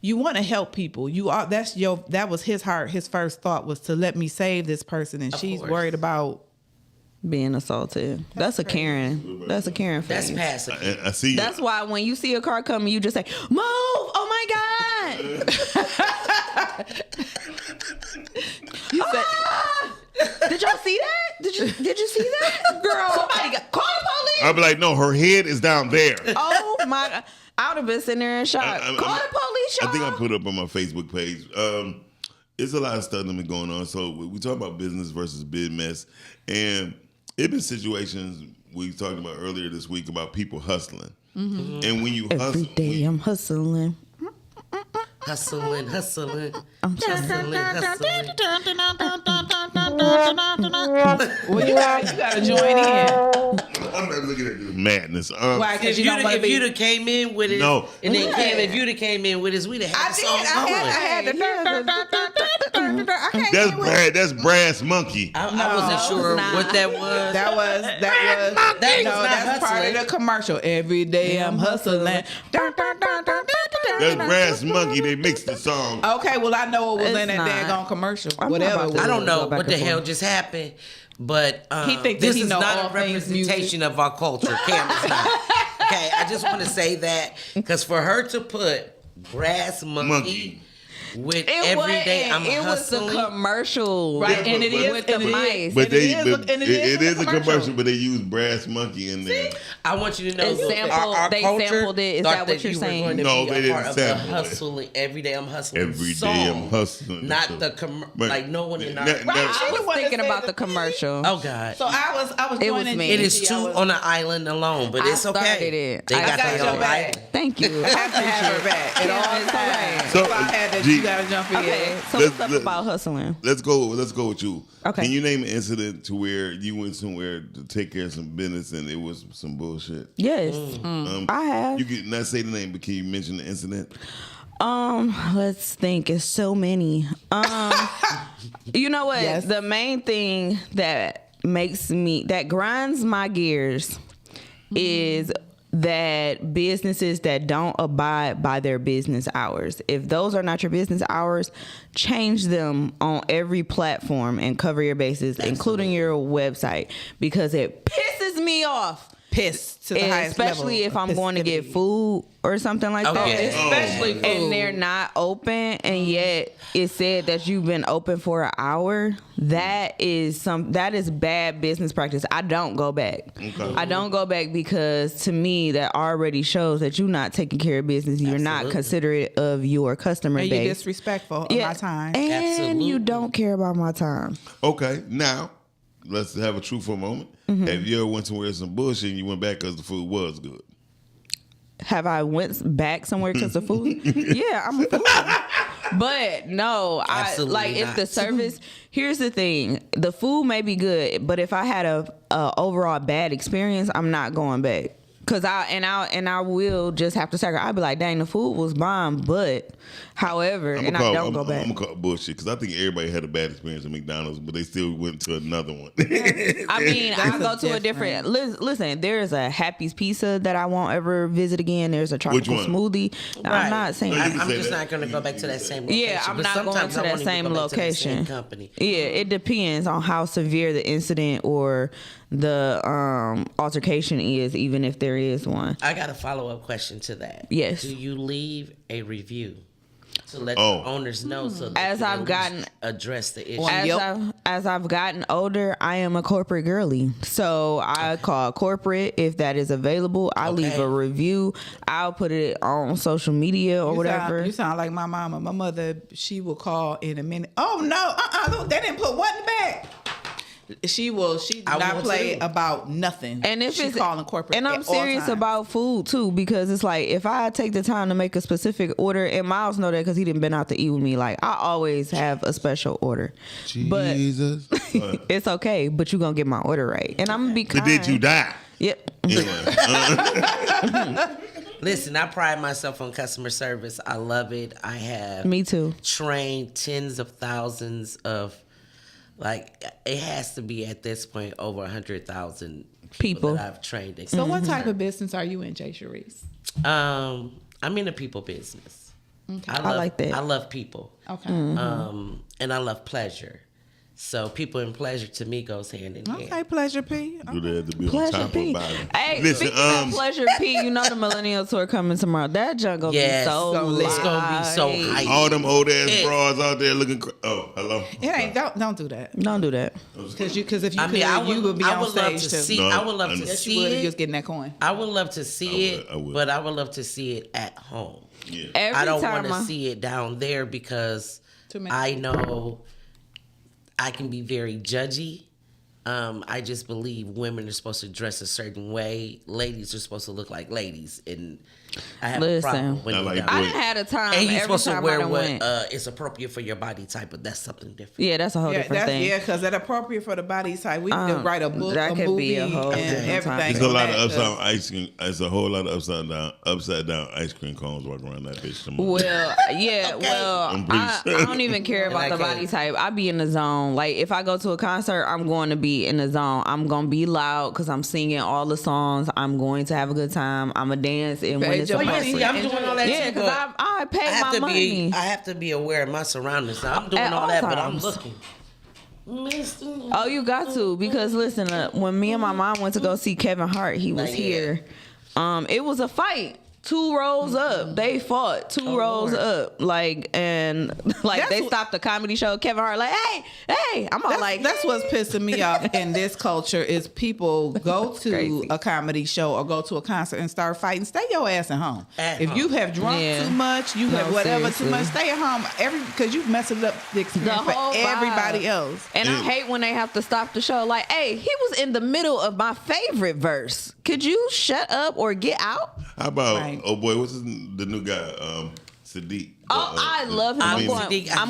you want to help people. You are. That was his heart. His first thought was to let me save this person, and she's worried about being assaulted. That's a Karen. That's a Karen face. That's passive. I see. That's why when you see a car coming, you just say, "Move! Oh my God!" You said, "Did y'all see that? Did you see that, girl? Somebody call the police." I'll be like, no, her head is down there. Oh my God! I would have been sitting there in shock. Call the police, y'all. I think I put up on my Facebook page. It's a lot of stuff that been going on. So we talk about business versus BIDMESS, and it been situations we talked about earlier this week about people hustling. Mm-hmm. And when you hustle, every day I'm hustling. Hustling. I'm hustling. Well, you gotta join in. I'm not looking at this madness. Why? Because if you'd have came in with it, no, and then if you'd have came in with us, we'd have had the song going. That's Brass Monkey. I wasn't sure what that was. That's part of the commercial. Every day I'm hustling. That's Brass Monkey. They mixed the song. Okay, well I know it was in that daggone commercial. Whatever. I don't know what the hell just happened, but this is not a representation of our culture. Cameron's not. Okay, I just want to say that because for her to put Brass Monkey. With every day I'm hustling. It was the commercial, right? And it is with the mice. But it is a commercial, but they use Brass Monkey in there. I want you to know they sampled it. Is that what you're saying? No, they didn't sample it. Hustling every day I'm hustling. Every day I'm hustling. Not the like no one in our. I was thinking about the commercial. Oh God. So I was joining. It is two on the island alone, but it's okay. They got your back. Thank you. I have to have her back at all times. So I had that. You gotta jump in. Okay, so what's up about hustling? Let's go with you. Okay. Can you name an incident to where you went somewhere to take care of some business and it was some bullshit? Yes, I have. You can not say the name, but can you mention the incident? Let's think. It's so many. You know what? Yes. The main thing that grinds my gears is that businesses that don't abide by their business hours. If those are not your business hours, change them on every platform and cover your bases, including your website, because it pisses me off. Pissed to the highest level. Especially if I'm going to get food or something like that. Especially food. And they're not open, and yet it said that you've been open for an hour. That is bad business practice. I don't go back. Okay. I don't go back because to me that already shows that you're not taking care of business. You're not considerate of your customer base. And you're disrespectful of my time. And you don't care about my time. Okay, now let's have a truthful moment. Mm-hmm. Have you ever went somewhere some bullshit and you went back because the food was good? Have I went back somewhere because of food? Yeah, I'm a foodie. But no, if the service. Here's the thing: the food may be good, but if I had a overall bad experience, I'm not going back. Cause I will just have to sacrifice. I'll be like, dang, the food was bomb, but however, I don't go back. I'm gonna call bullshit because I think everybody had a bad experience at McDonald's, but they still went to another one. I mean, I go to a different. Listen, there's a Happy's Pizza that I won't ever visit again. There's a tropical smoothie. Right. I'm not saying. I'm just not gonna go back to that same location. Yeah, I'm not going to that same location. Company. Yeah, it depends on how severe the incident or the altercation is, even if there is one. I got a follow-up question to that. Yes. Do you leave a review? To let the owners know, so that as I've gotten address the issue. As I've gotten older, I am a corporate girly. So I call corporate if that is available. I leave a review. I'll put it on social media or whatever. You sound like my mama. My mother, she will call in a minute. Oh no, they didn't put what in the bag. She do not play about nothing. And if she's calling corporate, and I'm serious about food too, because it's like if I take the time to make a specific order, and Miles know that because he didn't been out to eat with me. Like I always have a special order. Jesus, but it's okay. But you gonna get my order right, and I'm gonna be kind. But did you die? Yep. Listen, I pride myself on customer service. I love it. I have me too. Trained tens of thousands of. Like, it has to be at this point over 100,000 people that I've trained. So what type of business are you in, Jay Sharice? I'm in a people business. Okay. I like that. I love people. Okay. And I love pleasure. So people and pleasure to me goes hand in hand. Okay, Pleasure P. Do they have to be Pleasure on top P. about it? Hey, listen, speaking of Pleasure P, you know the Millennial Tour coming tomorrow. That junk gonna be so lit. It's gonna be so hype. All them old ass bras out there looking. Oh, hello. It ain't. Don't do that. Don't do that. Because if you you would be on stage too. See, I would love to see it. Just getting that coin. I would love to see it, but I would love to see it at home. Yeah. I don't want to see it down there because I know I can be very judgy. I just believe women are supposed to dress a certain way. Ladies are supposed to look like ladies, and I have a problem when I done had a time. And you're every supposed to time wear I what went. is appropriate for your body type, but that's something different. Yeah, that's a whole different thing. Yeah, because that appropriate for the body type. We can write a book, that a could movie, be a whole and everything. There's a lot of upside ice cream. There's a whole lot of upside down ice cream cones walking around that bitch tomorrow. Well, yeah, I don't even care about the body type. I be in the zone. Like if I go to a concert, I'm going to be in the zone. I'm gonna be loud because I'm singing all the songs. I'm going to have a good time. I'm a dance and when it's appropriate. I'm doing all that yeah, too. because I paid my money. I have to be aware of my surroundings. I'm doing all that, but I'm looking. Oh, you got to, because listen, when me and my mom went to go see Kevin Hart, he was here. It was a fight. 2 rows up, they fought 2 rows up, and they stopped the comedy show. Kevin Hart hey, I'm all like, that's what's pissing me off in this culture is people go to a comedy show or go to a concert and start fighting. Stay your ass at home. If you have drunk too much, you have whatever too much, stay at home. Because you messing up the experience for everybody else. And I hate when they have to stop the show. Like, hey, he was in the middle of my favorite verse. Could you shut up or get out? How about oh boy, what's the new guy? Sadiq. Oh, I love him. I'm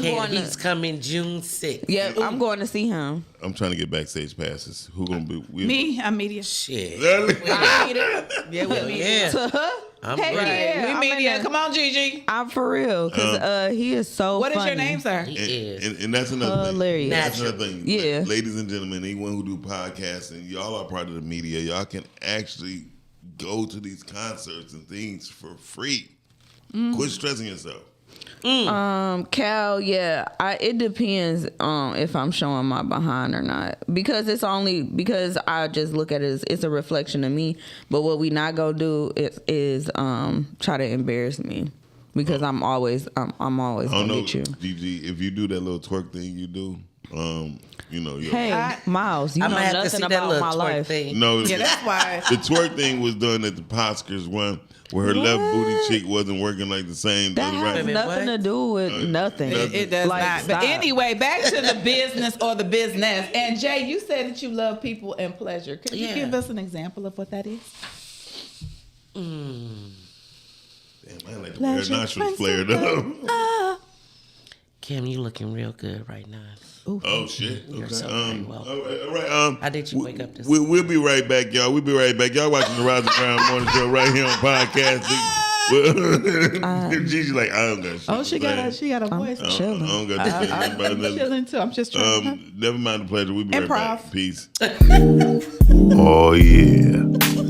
going. He's coming June 6th. Yeah, I'm going to see him. I'm trying to get backstage passes. Who gonna be? Me, I'm media. Shit. I'm media. Yeah, we media. I'm We media. Come on, Gigi. I'm for real, because he is so What funny. is your name, sir? He is. And that's another hilarious. thing. That's another thing. Yeah. Ladies and gentlemen, anyone who do podcasts and y'all are part of the media, y'all can actually go to these concerts and things for free. Quit stressing yourself. Cal, it depends if I'm showing my behind or not, because I just look at it as it's a reflection of me. But what we not gonna do is try to embarrass me, because I'm always gonna get you. Gigi, if you do that little twerk thing you do, hey, Miles, you know nothing about my life. No, that's why the twerk thing was done at the Oscars one, where her left booty cheek wasn't working like the same. That has nothing to do with nothing. It does not. But anyway, back to the business or the business. And Jay, you said that you love people and pleasure. Could you give us an example of what that is? Damn, I like the air nostrils flared up. Kim, you looking real good right now. Ooh. Oh shit! You're okay. so very well. All right. How did you wake up this? We'll be right back, y'all. We'll be right back. Y'all watching the Rise and Grind Morning Show right here on podcasting. Gigi's like, I don't got shit. Oh, she got a voice. I don't got to say nothing about I'm nothing. chilling too. I'm just trying. Never mind the pleasure. We'll be right back. Peace. Oh yeah,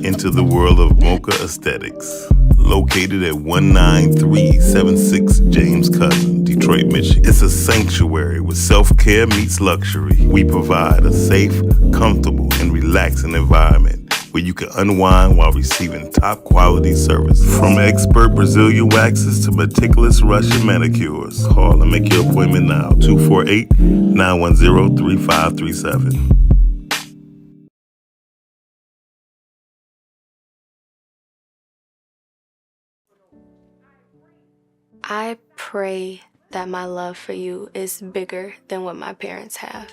into the world of Mocha Aesthetics. Located at 19376 James Cousin, Detroit, Michigan. It's a sanctuary where self-care meets luxury. We provide a safe, comfortable, and relaxing environment where you can unwind while receiving top quality service. From expert Brazilian waxes to meticulous Russian manicures. Call and make your appointment now. 248-910-3537. I pray that my love for you is bigger than what my parents have.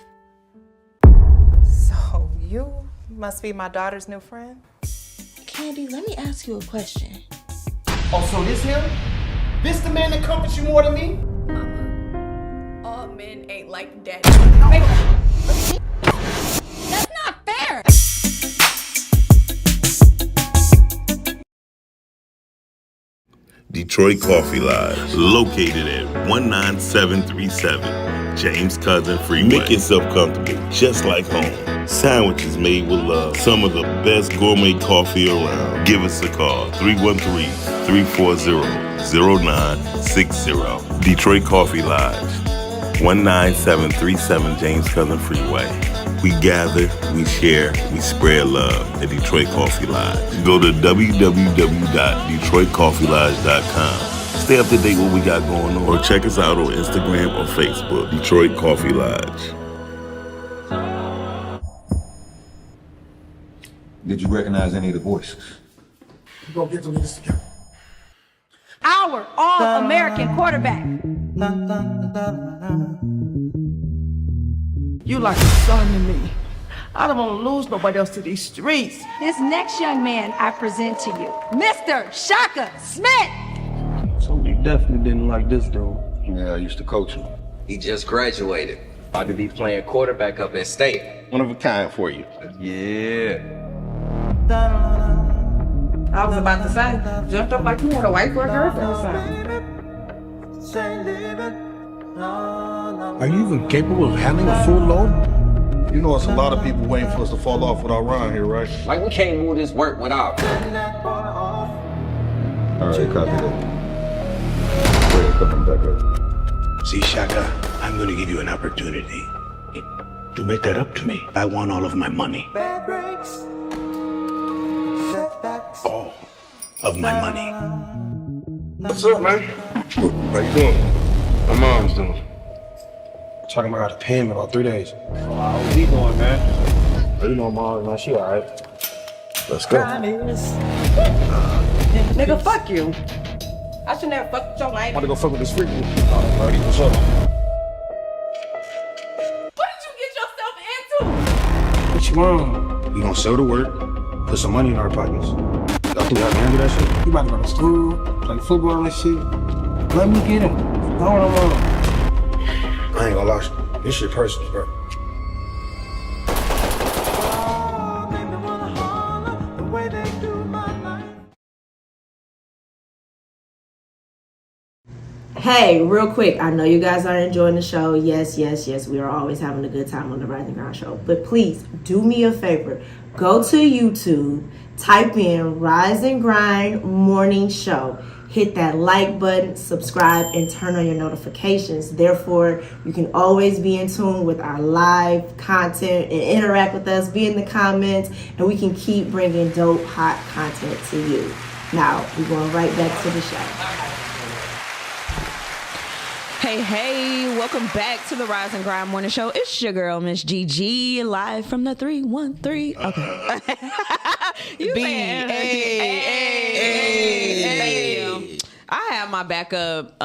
So you must be my daughter's new friend? Candy, let me ask you a question. Oh, so this him? This the man that comforts you more than me? All men ain't like daddy. That's not fair! Detroit Coffee Lodge, located at 19737 James Cousin Freeway. Make yourself comfortable, just like home. Sandwiches made with love. Some of the best gourmet coffee around. Give us a call, 313-340-0960. Detroit Coffee Lodge, 19737 James Cousin Freeway. We gather, we share, we spread love at Detroit Coffee Lodge. Go to www.detroitcoffeelodge.com. Stay up to date with what we got going on. Or check us out on Instagram or Facebook, Detroit Coffee Lodge. Did you recognize any of the voices? Go get them this together. Our All-American quarterback. You like a son to me. I don't want to lose nobody else to these streets. This next young man I present to you, Mr. Shaka Smith. So you definitely didn't like this dude. Yeah, I used to coach him. He just graduated. About to be playing quarterback up at state. One of a kind for you. Yeah. I was about to say, jumped up like you want a wife or a girlfriend or something. Are you even capable of handling a full load? You know, it's a lot of people waiting for us to fall off with our run here, right? Like, we can't move this work without. All right, copy that. Wait, coming back up. See, Shaka, I'm going to give you an opportunity to make that up to me. I want all of my money. All of my money. What's up, man? How you doing? My mom's doing. Talking about how to pay him in about 3 days. How's he doing, man? You know, mom, man, she alright. Let's go. Nigga, fuck you. I should never fuck with your lame. Want to go fuck with this freak? Alright, what's up? What did you get yourself into? What you want? We gonna sell the work, put some money in our pockets. Y'all think I can handle that shit? You about to go to school, play football and shit. Let me get him. Go on. I ain't gonna lie, this shit personal, bro. Hey, real quick, I know you guys are enjoying the show. Yes, we are always having a good time on the Rise and Grind show. But please, do me a favor. Go to YouTube, type in Rise and Grind Morning Show. Hit that like button, subscribe, and turn on your notifications. Therefore, you can always be in tune with our live content and interact with us, be in the comments, and we can keep bringing dope, hot content to you. Now, we're going right back to the show. Hey, welcome back to the Rise and Grind Morning Show. It's your girl, Miss Gigi, live from the 313. Okay. You saying hey. I have my backup.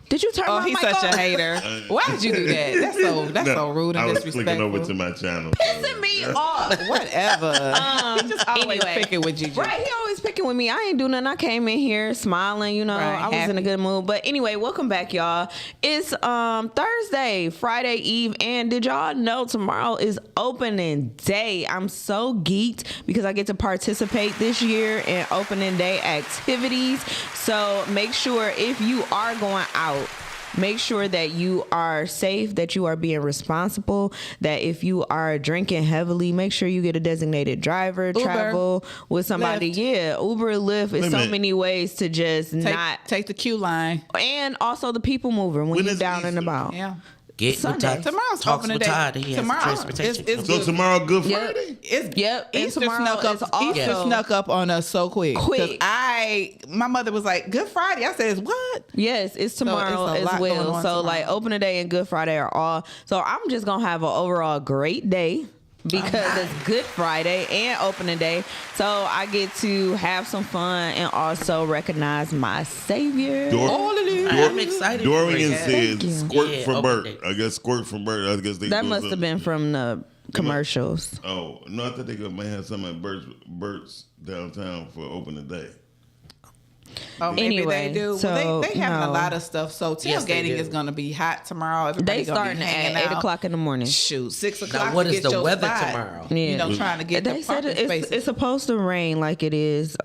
Did you turn my mic he's such on? a hater. Why did you do that? That's so rude and I was disrespectful. clicking over to my channel. Pissing me off. Whatever. He just always picking with Gigi. Right, he always picking with me. I ain't do nothing. I came in here smiling, you know. Right, I was happy. in a good mood. But anyway, welcome back, y'all. It's Thursday, Friday Eve, and did y'all know tomorrow is opening day? I'm so geeked because I get to participate this year in opening day activities. So make sure if you are going out, make sure that you are safe, that you are being responsible, that if you are drinking heavily, make sure you get a designated driver, Uber, travel with somebody. Lyft. Yeah, Uber, Lyft is so many ways to just not take the queue line. And also the people mover when you're down and about. Yeah. Get Sunday. Tomorrow's talks opening with day. Todd. He has Tomorrow transportation. it's So tomorrow, Good Friday. Yep. And Easter tomorrow snuck up. is also- Easter snuck up on us so quick. 'Cause Quick. my mother was like, "Good Friday." I said, "What?" Yes, it's tomorrow it's a lot as going well. on So tomorrow. like opening day and Good Friday are all. So I'm just gonna have an overall great day because it's Good Friday and opening day. So I get to have some fun and also recognize my Savior. I'm excited. Dorian for says it. squirt Yeah, for open Bert. day. I guess squirt for Bert. I guess they That do must have something. been from the commercials. Oh no, I thought they might have something at Bert's downtown for opening day. Oh, maybe Anyway, they do. so, Well, they having a no. lot of stuff. So Yes, they tailgating do. is going to be hot tomorrow. Everybody They gonna starting be hanging at 8 out. o'clock in the morning. Shoot, 6 o'clock. Now, what to is get the your weather spot. tomorrow? You know, trying to get They the said parking spaces. it's supposed to rain like it is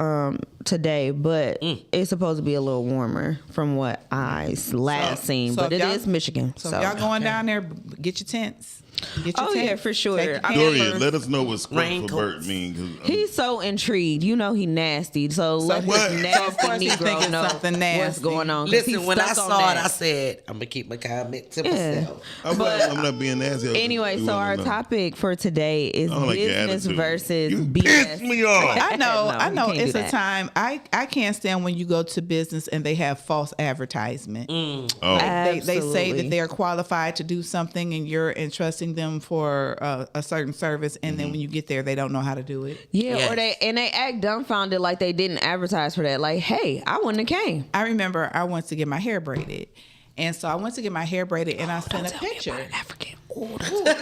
today, but it's supposed to be a little warmer from what I last seen. so But if it y'all- is Michigan. So if y'all going down there, get your tents. Get your Oh, tents. yeah, for sure. Take your I campers. Dorian, let us know what squirt for Raincoats. Bert means. He's so intrigued. You know he nasty. So let what? this So nasty of course he's Negro thinking know something nasty. what's going on. 'cause Listen, he's when I stuck on saw it, that. I said, I'm going to keep my comment to Yeah. myself. I'm not being nasty. Anyway, so our topic for today is I don't like your business attitude. versus You BS. pissed me off. I know, No, I you know. can't do It's a that. time. I can't stand when you go to business and they have false advertisement. Oh. They say Absolutely. that they're qualified to do something and you're entrusting them for a certain service, and then when you get there, they don't know how to do it. Yeah, Yes. or they act dumbfounded like they didn't advertise for that. Like, hey, I wouldn't have came. I remember I went to get my hair braided, and so I went to get my hair braided, and I sent a picture. African.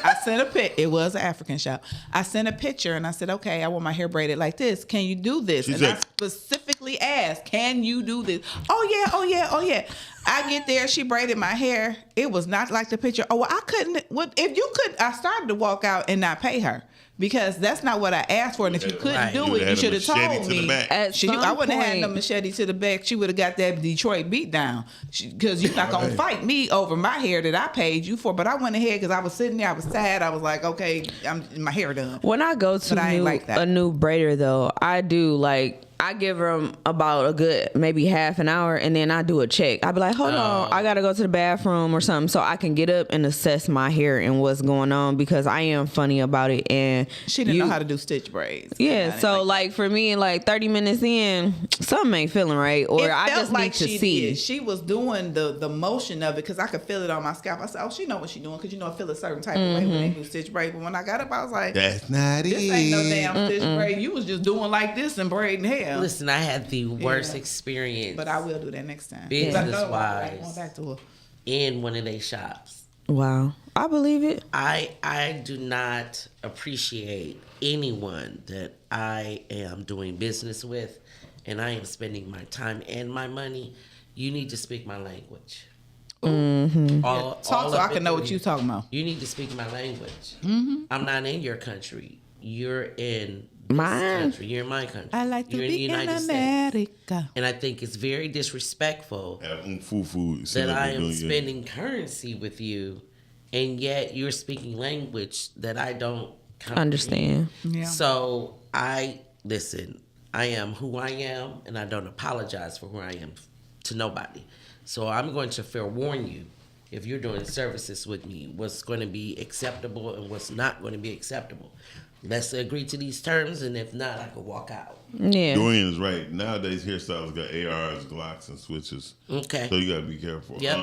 I sent a pic. It was an African shop. I sent a picture and I said, "Okay, I want my hair braided like this. Can you do this?" She and I said- specifically asked, "Can you do this?" Oh yeah, oh yeah, oh yeah. I get there, she braided my hair. It was not like the picture. Oh, well, I couldn't. What if you could? I started to walk out and not pay her. Because that's not what I asked for, and if you couldn't Right. do You it, you had a should have machete told to the me. back. At some I wouldn't have had no point- machete to the back. She would have got that Detroit beat down. Because you're not gonna fight me over my hair that I paid you for. But I went ahead because I was sitting there, I was tired. I was like, okay, my hair done. When I go to But I ain't like that. a new braider, though, I do I give them about a good maybe half an hour, and then I do a check. I be like, hold on, I gotta go to the bathroom or something, so I can get up and assess my hair and what's going on, because I am funny about it. And She didn't know how to do stitch braids. Yeah, so like for me, like 30 minutes in, something ain't feeling right, or It I felt just like need to she see. did. She was doing the motion of it because I could feel it on my scalp. I said, "Oh, she know what she doing," because I feel a certain type of way when they do stitch braid. But when I got up, I was like, That's not it. "This ain't no damn stitch braid. You was just doing like this and braiding hair." Listen, I had the worst Yeah. experience. But I will do that next time. Business I know I ain't wise, going back to her. in one of their shops. Wow, I believe it. I do not appreciate anyone that I am doing business with, and I am spending my time and my money. You need to speak my language. Talk so I can know what you talking about. You need to speak my language. Mm-hmm. I'm not in your country. You're in this Mine. country. You're in my country. I like to You're be in States. America. And I think it's very disrespectful Fufu that I am spending currency with you, and yet you're speaking language that I don't Understand. Yeah. So I am who I am, and I don't apologize for who I am to nobody. So I'm going to forewarn you, if you're doing services with me, what's going to be acceptable and what's not going to be acceptable. Let's agree to these terms, and if not, I can walk out. Yeah. Dorian is right. Nowadays, hairstyles got ARs, Glocks, and switches. Okay. So you gotta be careful. Yep,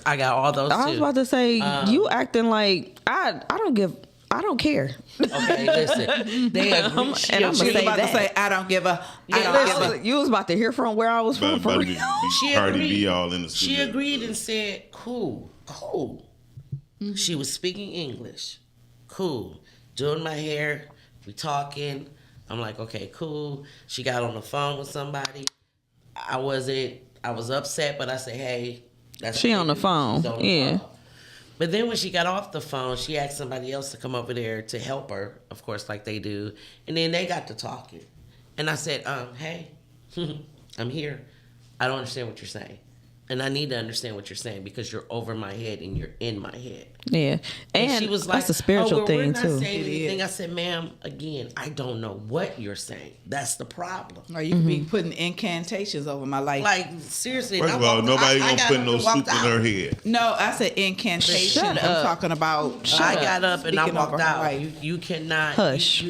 I got all those. I was too. about to say, you acting like I don't care. Okay, listen. They agree. And I'm She gonna was say about that. to say, "I don't give a." You was about to hear from where I was from for real. Cardi B all in the She studio. agreed and said, cool. She was speaking English. Cool. Doing my hair. We talking. I'm like, okay, cool. She got on the phone with somebody. I was upset, but I said, hey. That's She on the phone. She's on the Yeah. phone. But then when she got off the phone, she asked somebody else to come over there to help her, of course, like they do. And then they got to talking. And I said, hey, I'm here. I don't understand what you're saying. and I need to understand what you're saying because you're over my head and you're in my head. Yeah, and she was like, that's a spiritual thing we're not too. saying anything. I said, ma'am, again, I don't know what you're saying. That's the problem. Or you could be putting incantations over my life. Like, seriously. First of all, nobody gonna put no soup in her head. No, I said incantation. Shut up. I'm talking about. I got up and I speaking over walked her out. life. You cannot. Hush.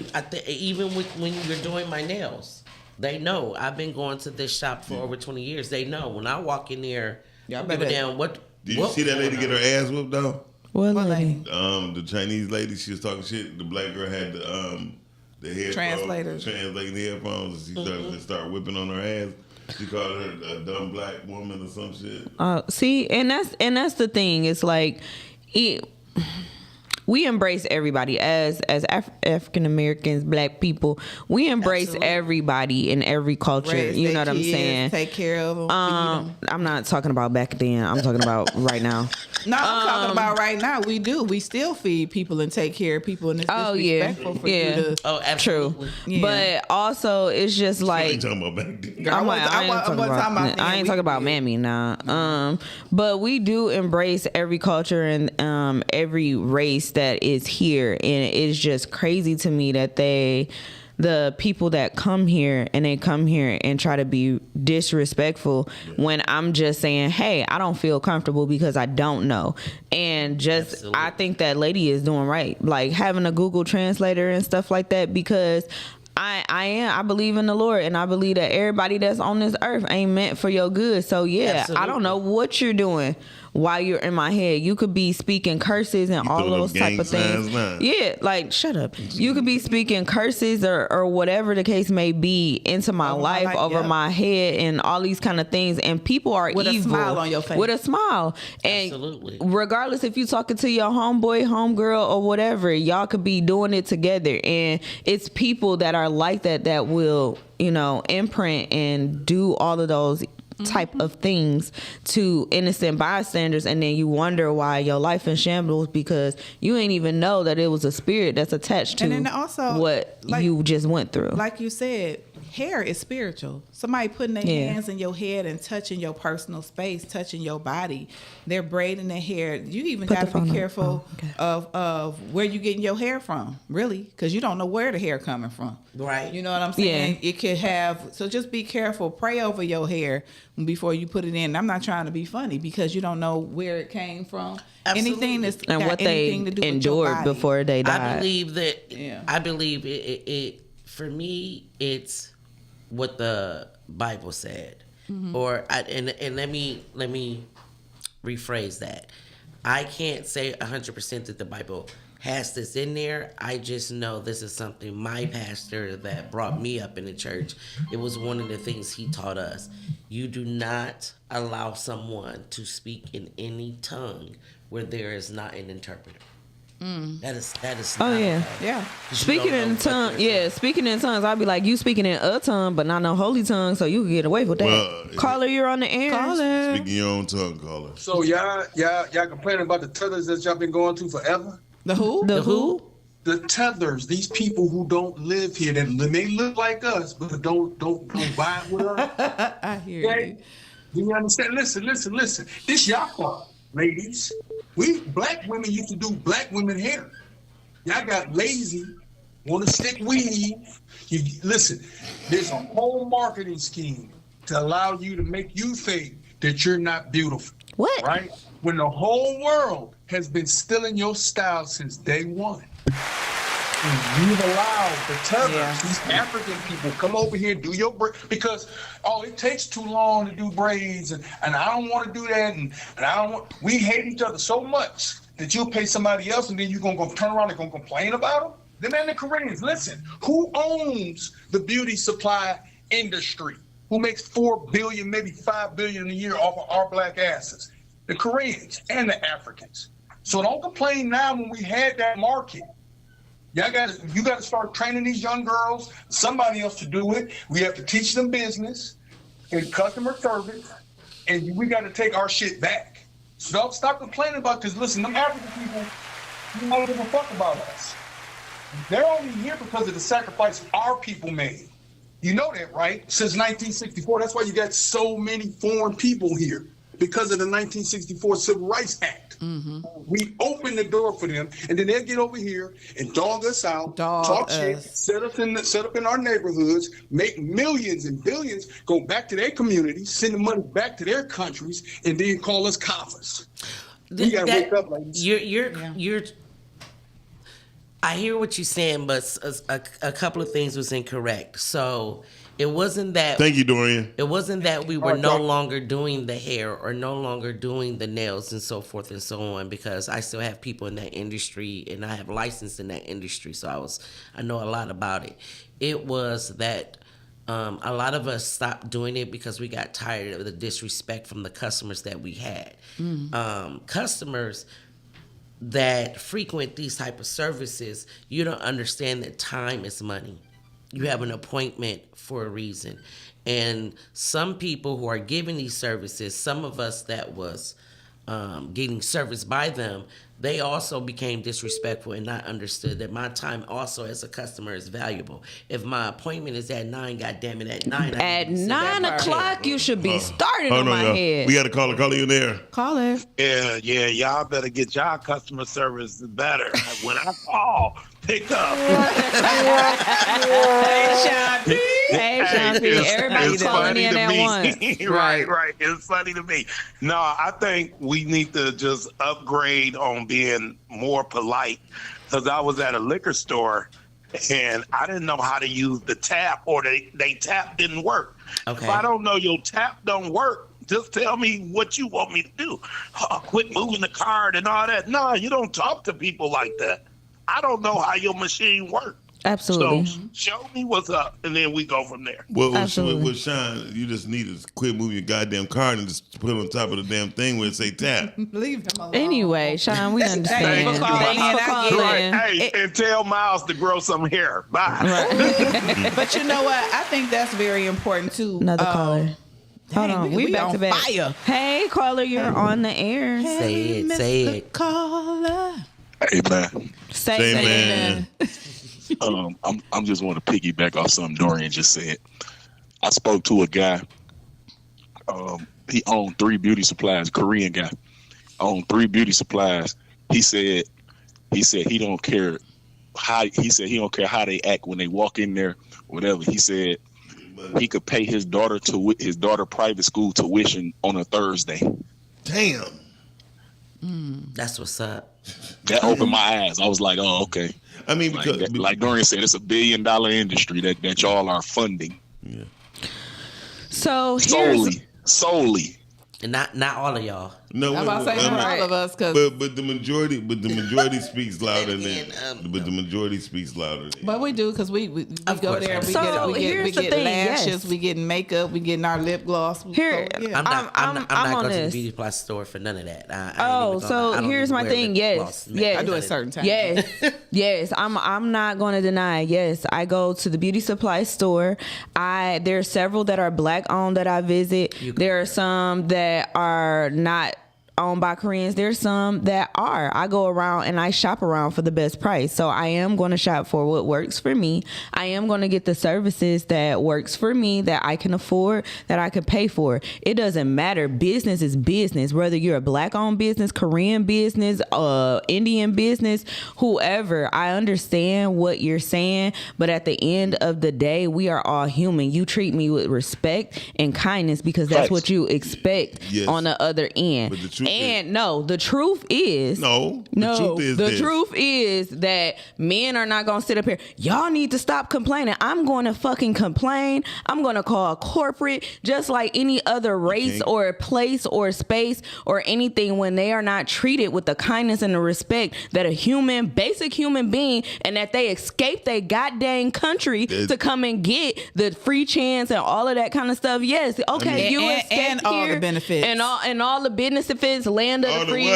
Even when you're doing my nails, they know. I've been going to this shop for over 20 years. They know. When I walk in there, Y'all give a damn what. Did you see that lady get her ass whooped though? What lady? The Chinese lady, she was talking shit. The black girl had the headphones, translating the headphones. And she started whipping on her ass. She called her a dumb black woman or some shit. See, and that's the thing. It's like we embrace everybody as African Americans, black people. We embrace everybody in every culture. You know what I'm saying? Take care of them. I'm not talking about back then. I'm talking about right now. No, I'm talking about right now. We do. We still feed people and take care of people, and it's disrespectful for you to. Oh, absolutely. True. Yeah. But also, it's just like. I ain't talking about back then. I ain't talking about Mammy now. But we do embrace every culture and every race that is here, and it's just crazy to me that the people that come here and try to be disrespectful when I'm just saying, hey, I don't feel comfortable because I don't know. And just Absolutely. I think that lady is doing right, like having a Google translator and stuff like that, because I believe in the Lord, and I believe that everybody that's on this earth ain't meant for your good. So yeah, Absolutely. I don't know what you're doing while you're in my head. You could be speaking curses and all those type of things. Yeah, like shut up. You could be speaking curses or whatever the case may be into my life, over my head, and all these kind of things. And people are with evil. With a smile on your face. With a smile. And Absolutely. Regardless if you're talking to your homeboy, homegirl, or whatever, y'all could be doing it together. And it's people that are like that will, imprint and do all of those type of things to innocent bystanders, and then you wonder why your life in shambles because you ain't even know that it was a spirit that's attached to and then also, what you just went through. Like you said, hair is spiritual. Somebody putting their hands in your head and touching your personal space, touching your body. They're braiding their hair. You even got to be careful of where you getting your hair from, really, because you don't know where the hair coming from. Right. You know what I'm saying? Yeah. It could have, so just be careful. Pray over your hair before you put it in. I'm not trying to be funny because you don't know where it came from. Absolutely. Anything that's and got what they anything to do endured with your body. Before they died. I believe it for me, it's what the Bible said. Mm-hmm. And let me rephrase that. I can't say 100% that the Bible has this in there. I just know this is something my pastor that brought me up in the church, it was one of the things he taught us. You do not allow someone to speak in any tongue where there is not an interpreter. That is. Oh yeah. Speaking in tongues, I'd be like, you speaking in a tongue, but not no holy tongue, so you can get away with that. Well, caller, you're on the air. Caller. Speaking your own tongue, caller. So y'all complaining about the tethers that y'all been going to forever? The who? The who? The tethers. These people who don't live here, that may look like us, but don't vibe with us. I hear you. Do you understand? Listen. This y'all part, ladies. We black women used to do black women hair. Y'all got lazy, want to stick weave. Listen, there's a whole marketing scheme to allow you to make you think that you're not beautiful. What? Right? When the whole world has been stealing your style since day one. And you've allowed the tethers, these African people, come over here, do your braid, because it takes too long to do braids, and I don't want to do that, and I don't want. We hate each other so much that you'll pay somebody else, and then you're gonna turn around and gonna complain about them. Them and the Koreans. Listen, who owns the beauty supply industry? Who makes $4 billion, maybe $5 billion a year off of our black asses? The Koreans and the Africans. So don't complain now when we had that market. You got to start training these young girls, somebody else to do it. We have to teach them business and customer service, and we got to take our shit back. So don't stop complaining about, because listen, them African people, you don't give a fuck about us. They're only here because of the sacrifice our people made. You know that, right? Since 1964, that's why you got so many foreign people here. because of the 1964 Civil Rights Act. We open the door for them, and then they'll get over here and dog us out, talk shit, set up in our neighborhoods, make millions and billions, go back to their communities, send the money back to their countries, and then call us coppers. We gotta wake up like this. You're. I hear what you're saying, but a couple of things was incorrect. So it wasn't that. Thank you, Dorian. It wasn't that we were no longer doing the hair or no longer doing the nails and so forth and so on, because I still have people in that industry and I have license in that industry, so I know a lot about it. It was that a lot of us stopped doing it because we got tired of the disrespect from the customers that we had. Customers that frequent these type of services, you don't understand that time is money. You have an appointment for a reason. And some people who are giving these services, some of us that was getting service by them, they also became disrespectful and not understood that my time also as a customer is valuable. If my appointment is at 9, goddamn it, at 9. At 9 o'clock, you should be starting on my head. We got a caller. Call you in there. Call her. Yeah, y'all better get y'all customer service better. When I call, pick up. Hey, Sean P. Hey, Sean P. Everybody calling in at once. Right. It's funny to me. No, I think we need to just upgrade on being more polite, because I was at a liquor store and I didn't know how to use the tap, or they tap didn't work. Okay. If I don't know your tap don't work, just tell me what you want me to do. Quit moving the card and all that. No, you don't talk to people like that. I don't know how your machine works. Absolutely. So show me what's up, and then we go from there. Well, Sean, you just need to quit moving your goddamn card and just put it on top of the damn thing where it say tap. Leave him alone. Anyway, Sean, we understand. Thanks for calling. Hey, and tell Miles to grow some hair. Bye. But you know what? I think that's very important too. Another caller. Hold on, we back to back. Fire. Hey, caller, you're on the air. Say it. Caller. Hey, man. Say man. I'm just want to piggyback off something Dorian just said. I spoke to a guy. He owned 3 beauty supplies. Korean guy owned 3 beauty supplies. He said he don't care how. He said he don't care how they act when they walk in there, whatever. He said he could pay his daughter private school tuition on a Thursday. Damn. That's what's up. That opened my eyes. I was like, oh, okay. I mean, like Dorian said, it's $1 billion industry that y'all are funding. Yeah. So solely. And not all of y'all. No, I'm about to say not all of us, but the majority speaks louder than. But the majority speaks louder. But we do, because we go there. We get lashes. We get makeup. We getting our lip gloss. Here, I'm not going to the this. beauty supply store for none of that. Here's my thing. Yes, I do it certain times. Yes. I'm not going to deny. Yes, I go to the beauty supply store. There are several that are black owned that I visit. There are some that are not owned by Koreans. There's some that are. I go around and I shop around for the best price. So I am going to shop for what works for me. I am going to get the services that works for me, that I can afford, that I can pay for. It doesn't matter. Business is business. Whether you're a black owned business, Korean business, Indian business, whoever. I understand what you're saying, but at the end of the day, we are all human. You treat me with respect and kindness, because that's what you expect on the other end. But the truth the truth is that men are not going to sit up here. Y'all need to stop complaining. I'm going to fucking complain. I'm going to call corporate, just like any other race or place or space or anything, when they are not treated with the kindness and the respect that a basic human being, and that they escape their goddamn country to come and get the free chance and all of that kind of stuff. Yes, okay, you escape and all the benefits and all the benefits. Land of the free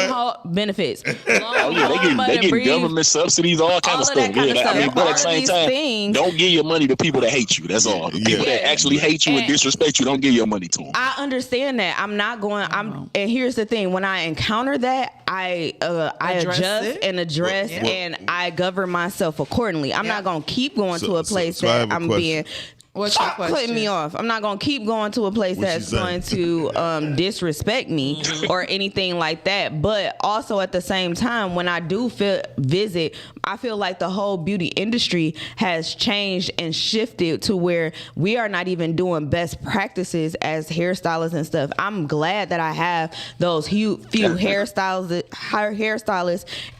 benefits. They get government subsidies, all kind of stuff. But at the same time, don't give your money to people that hate you. That's all. People that actually hate you and disrespect you, don't give your money to them. I understand that. I'm not going. And here's the thing: when I encounter that, I adjust and address, and I govern myself accordingly. I'm not going to keep going to a place that I'm being What's Stop cutting me off. I'm not gonna keep going to a place that's going to disrespect me or anything like that. But also at the same time, when I do visit, I feel like the whole beauty industry has changed and shifted to where we are not even doing best practices as hairstylists and stuff. I'm glad that I have those few hairstylists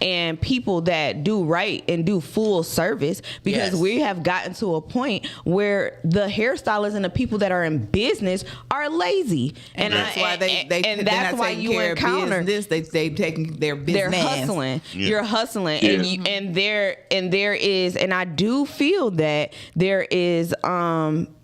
and people that do right and do full service, because we have gotten to a point where the hairstylists and the people that are in business are lazy, and that's why that's why you encounter this. They taking their business. They're hustling. Yeah. You're hustling, and there is, and I do feel that there is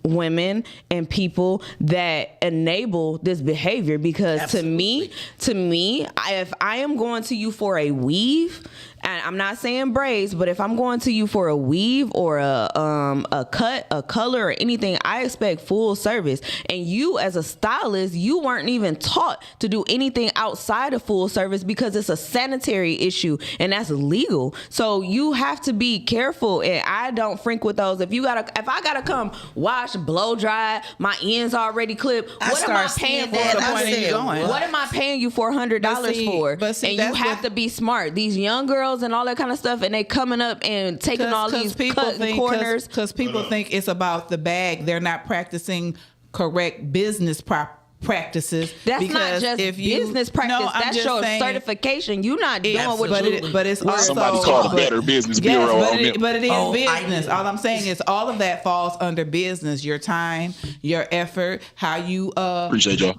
women and people that enable this behavior, because to me, if I am going to you for a weave, and I'm not saying braids, but if I'm going to you for a weave or a cut, a color, or anything, I expect full service. And you as a stylist, you weren't even taught to do anything outside of full service because it's a sanitary issue and that's legal. So you have to be careful. And I don't frink with those. If I gotta come wash, blow dry, my ends already clipped, what am I paying for? What am I paying you $400 for? And you have to be smart. These young girls and all that kind of stuff, and they coming up and taking all these corners. Because people think it's about the bag. They're not practicing correct business practices. That's because not just business practice. No, that's your certification. You're not doing what you. But it's also somebody called a Better Business Bureau on them. But it is business. All I'm saying is all of that falls under business. Your time, your effort, how you appreciate y'all.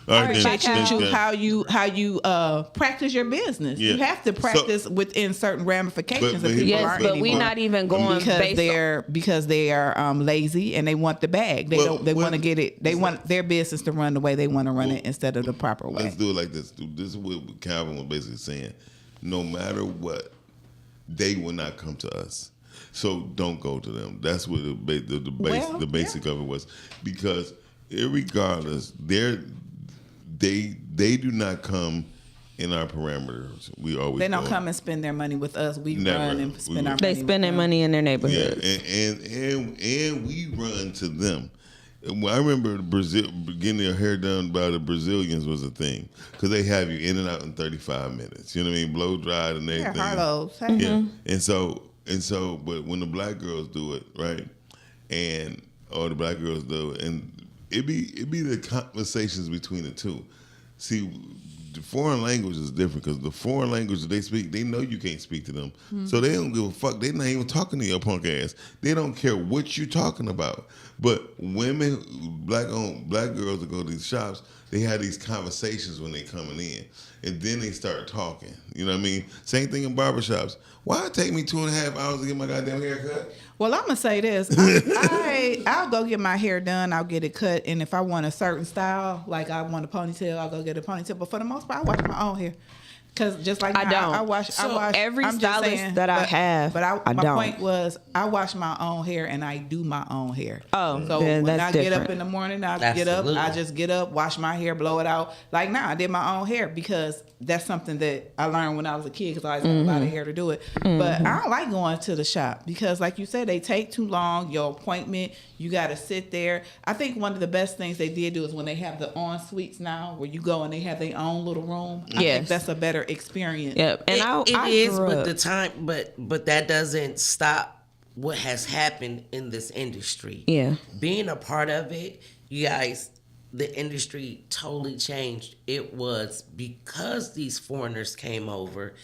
How you practice your business. You have to practice within certain ramifications. But we're not even going because they are lazy and they want the bag. They want to get it. They want their business to run the way they want to run it instead of the proper way. Let's do it like this. This is what Calvin was basically saying. No matter what, they will not come to us. So don't go to them. That's what the basic of it was, because irregardless, they do not come in our parameters. They don't come and spend their money with us. We run and spend our money. They spend their money in their neighborhood. Yeah, and we run to them. I remember getting their hair done by the Brazilians was a thing, because they have you in and out in 35 minutes. You know what I mean? Blow dried and everything. Yeah, Harlow's. Yeah, and so, but when the black girls do it, right, or the black girls do it, and it be the conversations between the two. See, the foreign language is different, because the foreign language that they speak, they know you can't speak to them. Mm-hmm. So they don't give a fuck. They're not even talking to your punk ass. They don't care what you're talking about. But women, black girls that go to these shops, they have these conversations when they coming in. And then they start talking. You know what I mean? Same thing in barbershops. Why it take me 2.5 hours to get my goddamn hair cut? Well, I'm going to say this. I'll go get my hair done. I'll get it cut. And if I want a certain style, like I want a ponytail, I'll go get a ponytail. But for the most part, I wash my own hair. Because just like I don't. I wash every stylist that I have. But my point was, I wash my own hair and I do my own hair. Oh, so then when that's I get up in the morning, I just get up, wash my hair, blow it out. Like now, I did my own hair because that's something that I learned when I was a kid, because I always had a lot of hair to do it. Mm-hmm. But I don't like going to the shop because, like you said, they take too long. Your appointment, you got to sit there. I think one of the best things they did do is when they have the en-suites now, where you go and they have their own little room. I think that's a better experience. Yep. And it is, but the time, but that doesn't stop what has happened in this industry. Yeah. Being a part of it, you guys, the industry totally changed. It was because these foreigners came over,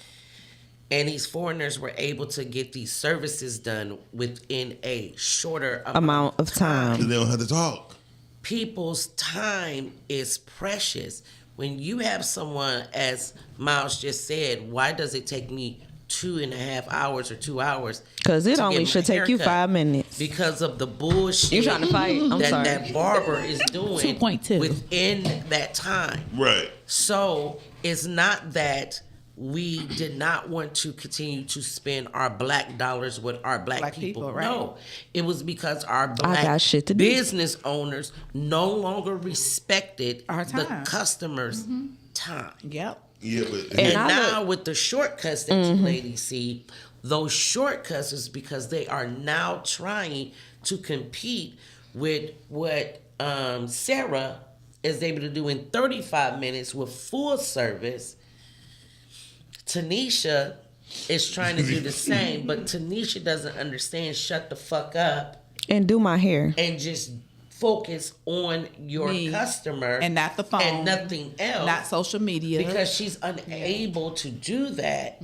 and these foreigners were able to get these services done within a shorter amount of time. They don't have to talk. People's time is precious. When you have someone, as Miles just said, why does it take me 2.5 hours or 2 hours? Because it only should take you 5 minutes. Because of the bullshit you're trying to fight. that barber is doing 2.2 within that time. Right. So it's not that we did not want to continue to spend our black dollars with our black people. Right? No, it was because our black business owners no longer respected the customers' time. Yep. Yeah, but and now with the shortcuts that you ladies see, those shortcuts is because they are now trying to compete with what Sarah is able to do in 35 minutes with full service. Tanisha is trying to do the same, but Tanisha doesn't understand. Shut the fuck up and do my hair and just focus on your customer and not the phone and nothing else, not social media, because she's unable to do that.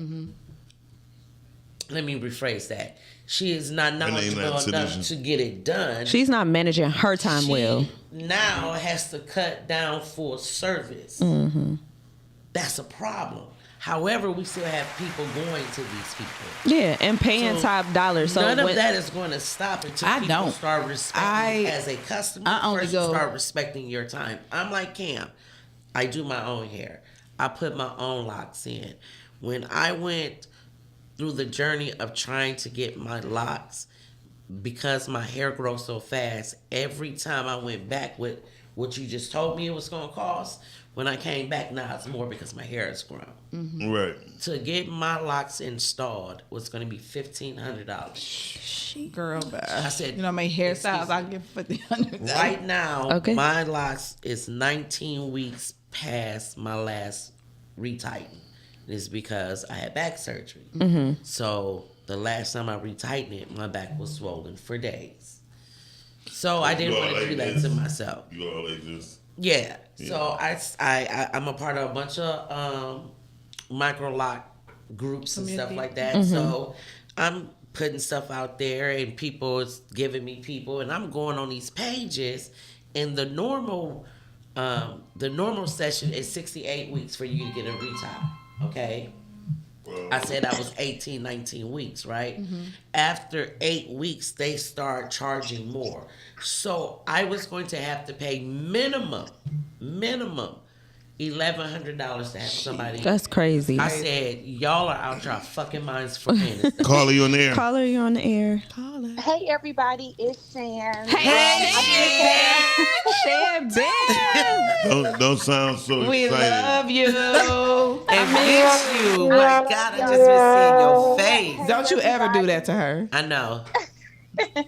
Let me rephrase that. She is not knowledgeable enough to get it done. She's not managing her time well. Now has to cut down full service. That's a problem. However, we still have people going to these people. Yeah, and paying top dollar. So none of that is going to stop until people start respecting you as a customer. Start respecting your time. I'm like Cam. I do my own hair. I put my own locks in. When I went through the journey of trying to get my locks, because my hair grows so fast, every time I went back with what you just told me it was going to cost, when I came back, now it's more because my hair has grown. Right. To get my locks installed was going to be $1,500. Girl, I said, you know, my hairstyles I give $1,500. Right now, my locks is 19 weeks past my last retighten. It's because I had back surgery. So the last time I retightened it, my back was swollen for days. So I didn't want to do that to myself. You all like this? Yeah. So I'm a part of a bunch of micro lock groups and stuff like that. So I'm putting stuff out there, and people is giving me people, and I'm going on these pages, and the normal session is 68 weeks for you to get a retie. Okay. I said I was 18, 19 weeks, right? After 8 weeks, they start charging more. So I was going to have to pay minimum $1,100 to have somebody. That's crazy. I said, y'all are out your fucking minds for paying this stuff. Caller, you on the air. Caller, you on the air. Caller. Hey, everybody, it's Shan. Hey, Shan. Don't sound so excited. We love you. And miss you. My God, I just been seeing your face. Don't you ever do that to her. I know.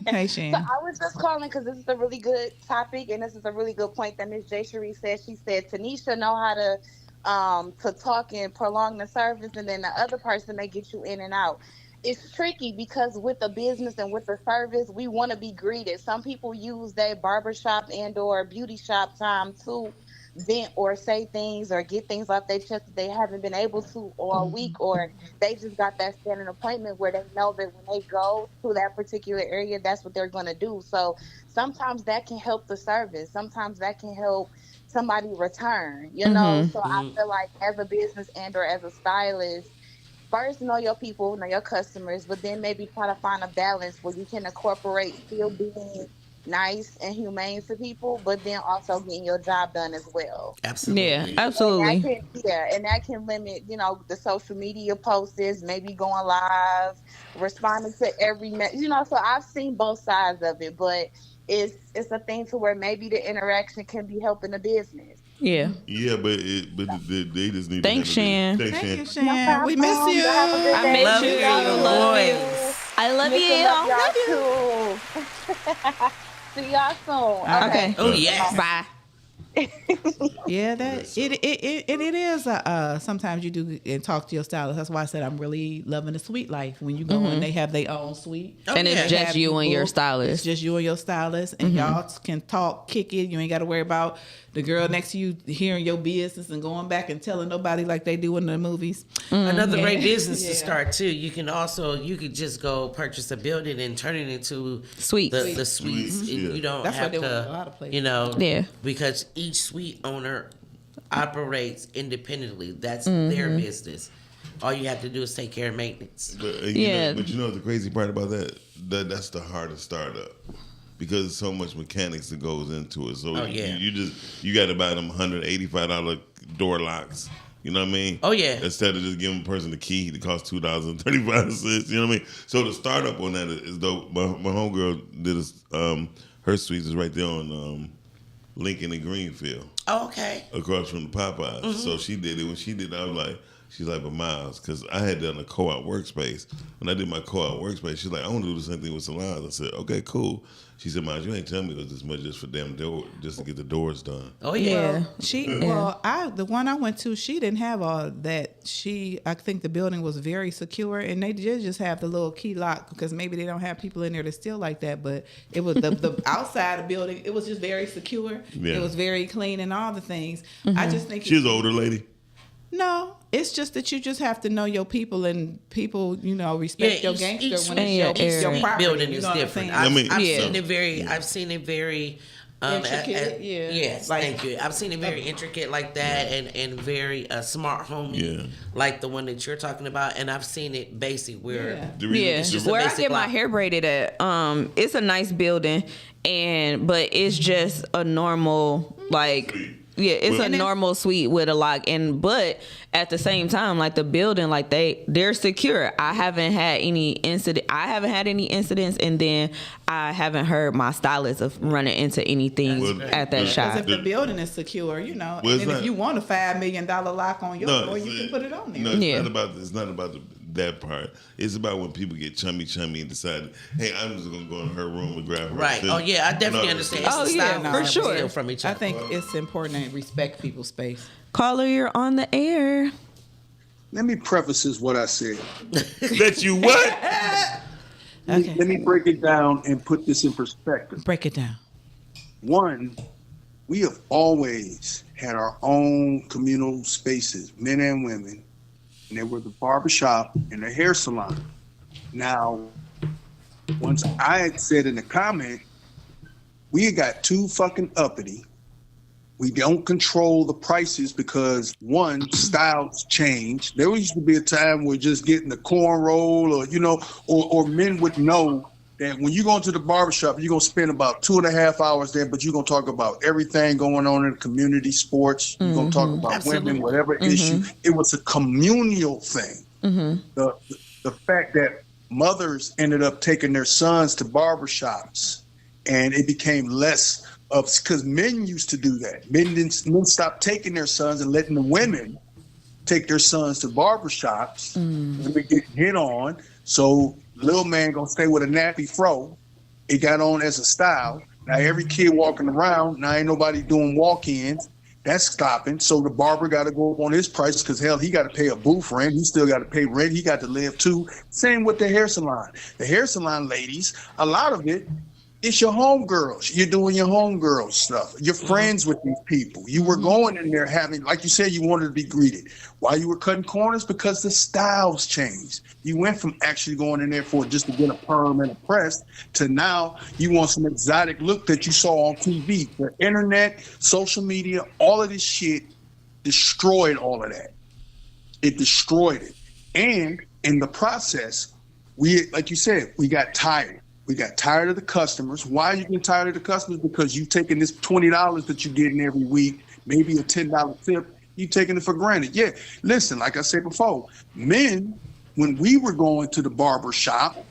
Hey, Shan. So I was just calling because this is a really good topic, and this is a really good point that Miss J. Cherie said. She said Tanisha know how to talk and prolong the service, and then the other person may get you in and out. It's tricky because with the business and with the service, we want to be greeted. Some people use their barbershop and or beauty shop time to vent or say things or get things off their chest that they haven't been able to all week, or they just got that standing appointment where they know that when they go to that particular area, that's what they're going to do. So sometimes that can help the service. Sometimes that can help somebody return, you know? So I feel like as a business and or as a stylist, first know your people, know your customers, but then maybe try to find a balance where you can incorporate still being nice and humane to people, but then also getting your job done as well. Absolutely. Yeah, absolutely. And that can limit, you know, the social media posts, maybe going live, responding to every you know. So I've seen both sides of it, but it's a thing to where maybe the interaction can be helping the business. Yeah. Yeah, but they just need. Thanks, Shan. Thank you, Shan. We miss you. I miss you. I love you. See y'all soon. Okay. Oh yes. Bye. Yeah, that it is. Sometimes you do and talk to your stylist. That's why I said I'm really loving the suite life. When you go and they have their own suite, and it's just you and your stylist. It's just you and your stylist, and y'all can talk, kick it. You ain't got to worry about the girl next to you hearing your business and going back and telling nobody like they do in the movies. Another great business to start too. You could just go purchase a building and turn it into suites. The suites. You don't That's have what they to, want a lot of places. you know, Yeah. because each suite owner operates independently. That's their business. All you have to do is take care of maintenance. But you know the crazy part about that's the hardest startup. Because there's so much mechanics that goes into it. So you got to buy them $185 door locks. You know what I mean? Oh yeah. Instead of just giving a person the key that costs $2.35. You know what I mean? So the startup on that is dope. My homegirl did her suites is right there on Lincoln and Greenfield. Oh, okay. Across from the Popeyes. So she did it. When she did it, I was like, She's like, but Miles, because I had done a co-op workspace. When I did my co-op workspace, she's like, I want to do the same thing with salons. I said, okay, cool. She said, Miles, you ain't telling me it was this much just for damn door, just to get the doors done. Oh yeah. The one I went to, she didn't have all that. I think the building was very secure, and they did just have the little key lock because maybe they don't have people in there that steal like that. But it was the outside of the building. It was just very secure. Yeah. It was very clean and all the things. Mm-hmm. I just think She was an older lady. No, it's just that you just have to know your people, and people, respect your gangster when it's your property. Building is different. I've seen it very intricate. Yes, thank you. I've seen it very intricate like that, and very smart homey, like the one that you're talking about. And I've seen it basic where it's just where I get my hair braided at. It's a nice building, but it's just a normal it's a normal suite with a lock, but at the same time, like the building, like they're secure. I haven't had any incidents, and then I haven't heard my stylist of running into anything at that shop. Because if the building is secure, and if you want a $5 million lock on your door, you can put it on there. No, it's not about that part. It's about when people get chummy and decide, hey, I'm just gonna go in her room and grab her. Right. Too. Oh yeah, I definitely understand. For sure. From each other. I think it's important to respect people's space. Caller, you're on the air. Let me preface this what I said. That you what? Okay. Let me break it down and put this in perspective. Break it down. One, we have always had our own communal spaces, men and women, and they were the barbershop and the hair salon. Now, once I had said in the comment, we got too fucking uppity. We don't control the prices because, one, styles change. There used to be a time where just getting the cornroll or men would know that when you go into the barbershop, you're going to spend about 2.5 hours there, but you're going to talk about everything going on in the community, sports. You're going to talk about women, whatever issue. It was a communal thing. The fact that mothers ended up taking their sons to barbershops, and it became less of, because men used to do that. Men stopped taking their sons and letting the women take their sons to barbershops and be getting hit on. So little man gonna stay with a nappy fro. It got on as a style. Now every kid walking around, now ain't nobody doing walk-ins. That's stopping. So the barber got to go up on his prices because, hell, he got to pay a booth rent. He still got to pay rent. He got to live too. Same with the hair salon. The hair salon ladies, a lot of it, it's your homegirls. You're doing your homegirl stuff. You're friends with these people. You were going in there having, like you said, you wanted to be greeted. Why you were cutting corners? Because the styles changed. You went from actually going in there for just to get a perm and a press to now you want some exotic look that you saw on TV. The internet, social media, all of this shit destroyed all of that. It destroyed it. And in the process, like you said, we got tired. We got tired of the customers. Why are you getting tired of the customers? Because you taking this $20 that you're getting every week, maybe a $10 tip, you taking it for granted. Yeah, listen, like I said before, men, when we were going to the barber shop,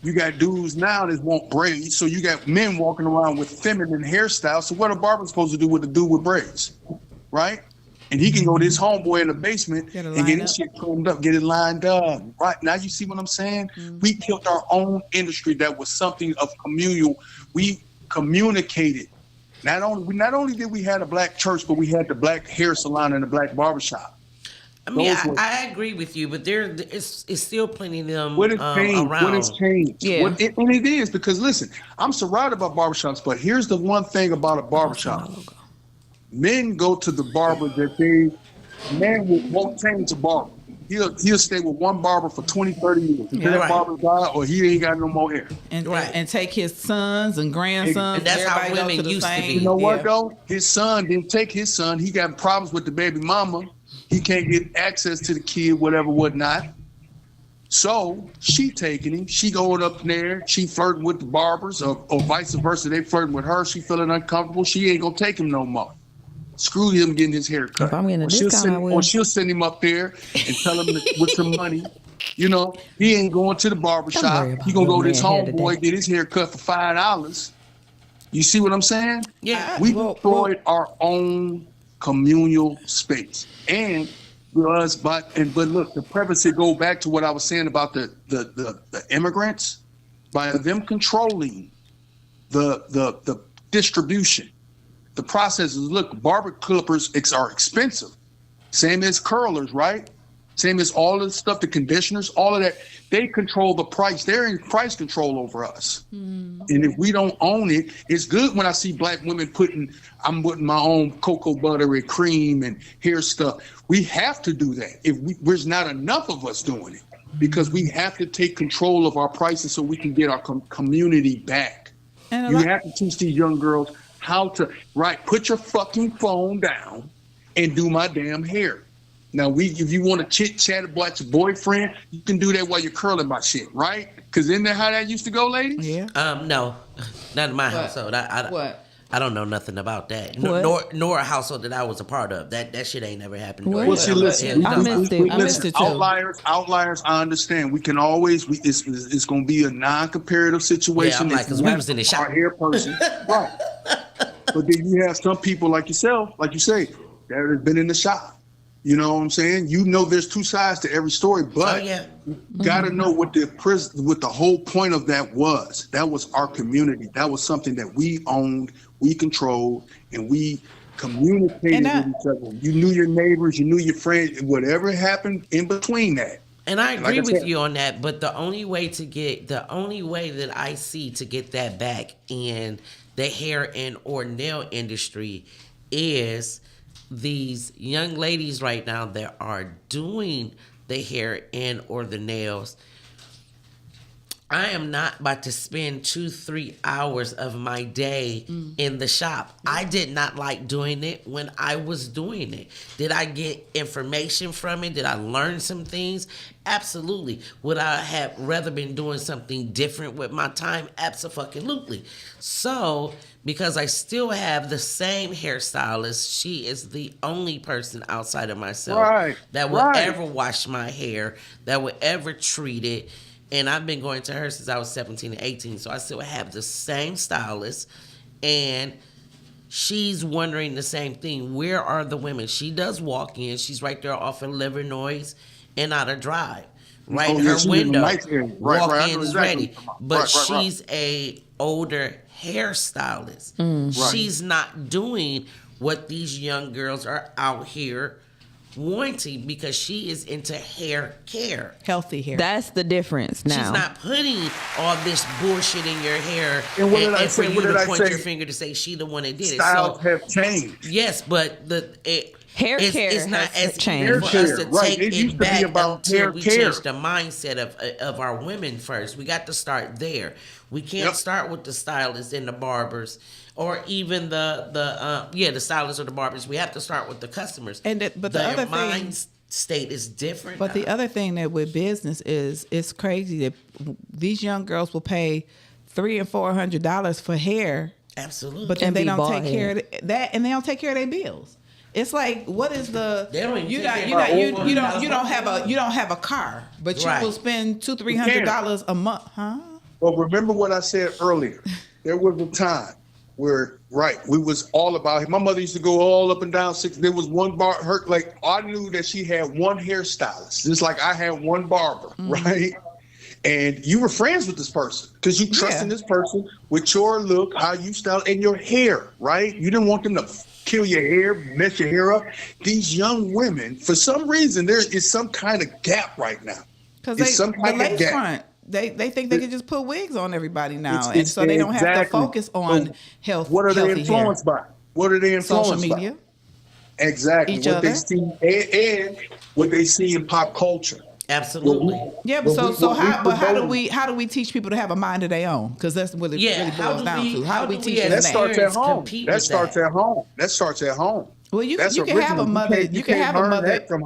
you got dudes now that want braids, so you got men walking around with feminine hairstyles. So what a barber supposed to do with a dude with braids, right? And he can go to his homeboy in the basement and get his shit combed up, get it lined up. Right now, you see what I'm saying? We killed our own industry that was something of communal. We communicated. Not only did we have a black church, but we had the black hair salon and the black barbershop. I mean, I agree with you, but it's still plenty of them what has changed? around. What has changed? Yeah. And it is, because listen, I'm surrounded by barbershops, but here's the one thing about a barbershop. Men go to the barber that man won't change a barber. He'll stay with one barber for 20, 30 years. Until that barber die or he ain't got no more hair. And take his sons and grandsons. And that's how women used to be. You know what, though? His son didn't take his son. He got problems with the baby mama. He can't get access to the kid, whatever, whatnot. So she taking him. She going up there. She flirting with the barbers or vice versa. They flirting with her. She feeling uncomfortable. She ain't going to take him no more. Screw him getting his hair cut. If I'm getting a discount, I will. Or she'll send him up there and tell him with some money. You know, he ain't going to the barbershop. He going to go to his homeboy, get his hair cut for $5. You see what I'm saying? Yeah. We destroyed our own communal space. And But look, the preface it go back to what I was saying about the immigrants, by them controlling the distribution, the processes. Look, barber clippers are expensive, same as curlers, right? Same as all of the stuff, the conditioners, all of that. They control the price. They're in price control over us. And if we don't own it, it's good when I see black women I'm putting my own cocoa butter and cream and hair stuff. We have to do that. There's not enough of us doing it, because we have to take control of our prices so we can get our community back. You have to teach these young girls how to, put your fucking phone down and do my damn hair. Now, if you want to chit-chat about your boyfriend, you can do that while you're curling my shit, right? Because isn't that how that used to go, ladies? Yeah. No, not in my household. I don't know nothing about that. Nor a household that I was a part of. That shit ain't never happened. Well, see, listen, I missed it too. Outliers, I understand. We can always, it's going to be a non-comparative situation. Yeah, because we was in the shop. Our hair person. Right. But then you have some people like yourself, like you say, that have been in the shop. You know what I'm saying? You know, there's two sides to every story, but you got to know what the whole point of that was. That was our community. That was something that we owned, we controlled, and we communicated with each other. You knew your neighbors, you knew your friends, whatever happened in between that. And I agree with you on that, but the only way that I see to get that back in the hair and or nail industry is these young ladies right now that are doing the hair and or the nails. I am not about to spend 2-3 hours of my day in the shop. I did not like doing it when I was doing it. Did I get information from it? Did I learn some things? Absolutely. Would I have rather been doing something different with my time? Absolutely. So, because I still have the same hairstylist, she is the only person outside of myself that will ever wash my hair, that will ever treat it. And I've been going to her since I was 17 and 18, so I still have the same stylist. And she's wondering the same thing. Where are the women? She does walk in. She's right there off of Livernois and out of Drive. Right in her window. Walk-in ready. But she's a older hairstylist. She's not doing what these young girls are out here wanting, because she is into hair care, healthy hair. That's the difference now. She's not putting all this bullshit in your hair and for you to point your finger to say she the one that did it. Styles have changed. Yes, but hair care it's not as changed for us to take it back until we change the mindset of our women first. We got to start there. We can't start with the stylists and the barbers, or even the stylists or the barbers. We have to start with the customers. But the other mind state is different. But the other thing that with business is, it's crazy that these young girls will pay $300 and $400 for hair. Absolutely. But then they don't take care of that, and they don't take care of their bills. It's like, what is the? You don't have a car, but you will spend $200-$300 a month, huh? Well, remember what I said earlier. There was a time where, we was all about it. My mother used to go all up and down 6. There was one bar. I knew that she had one hairstylist, just like I had one barber, right? And you were friends with this person because you trusted this person with your look, how you style, and your hair, right? You didn't want them to kill your hair, mess your hair up. These young women, for some reason, there is some kind of gap right now. Because the lace front. They think they can just put wigs on everybody now, and so they don't have to focus on health. What are they influenced by? What are they influenced by? Social media. Exactly. What they see and what they see in pop culture. Absolutely. How do we teach people to have a mind of their own? Because that's what it really boils down to. How do we teach them that? That starts at home. Well, you can have a mother.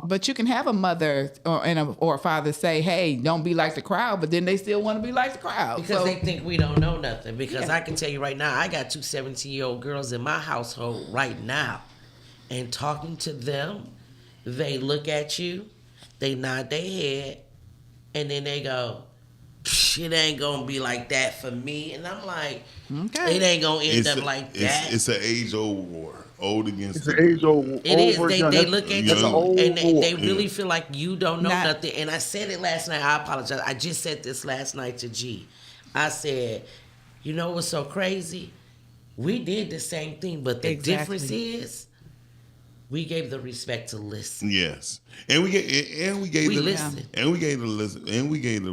But you can have a mother or a father say, "Hey, don't be like the crowd," but then they still want to be like the crowd because they think we don't know nothing. Because I can tell you right now, I got 2 17-year-old girls in my household right now, and talking to them, they look at you, they nod their head, and then they go, it ain't gonna be like that for me. And I'm like, it ain't gonna end up like that. It's an age-old war. Old against it's an age-old. It is. They look at you and they war. really feel like you don't know nothing. And I said it last night. I apologize. I just said this last night to G. I said, you know what's so crazy? We did the same thing, but the difference is we gave the respect to listen. Yes, and we gave the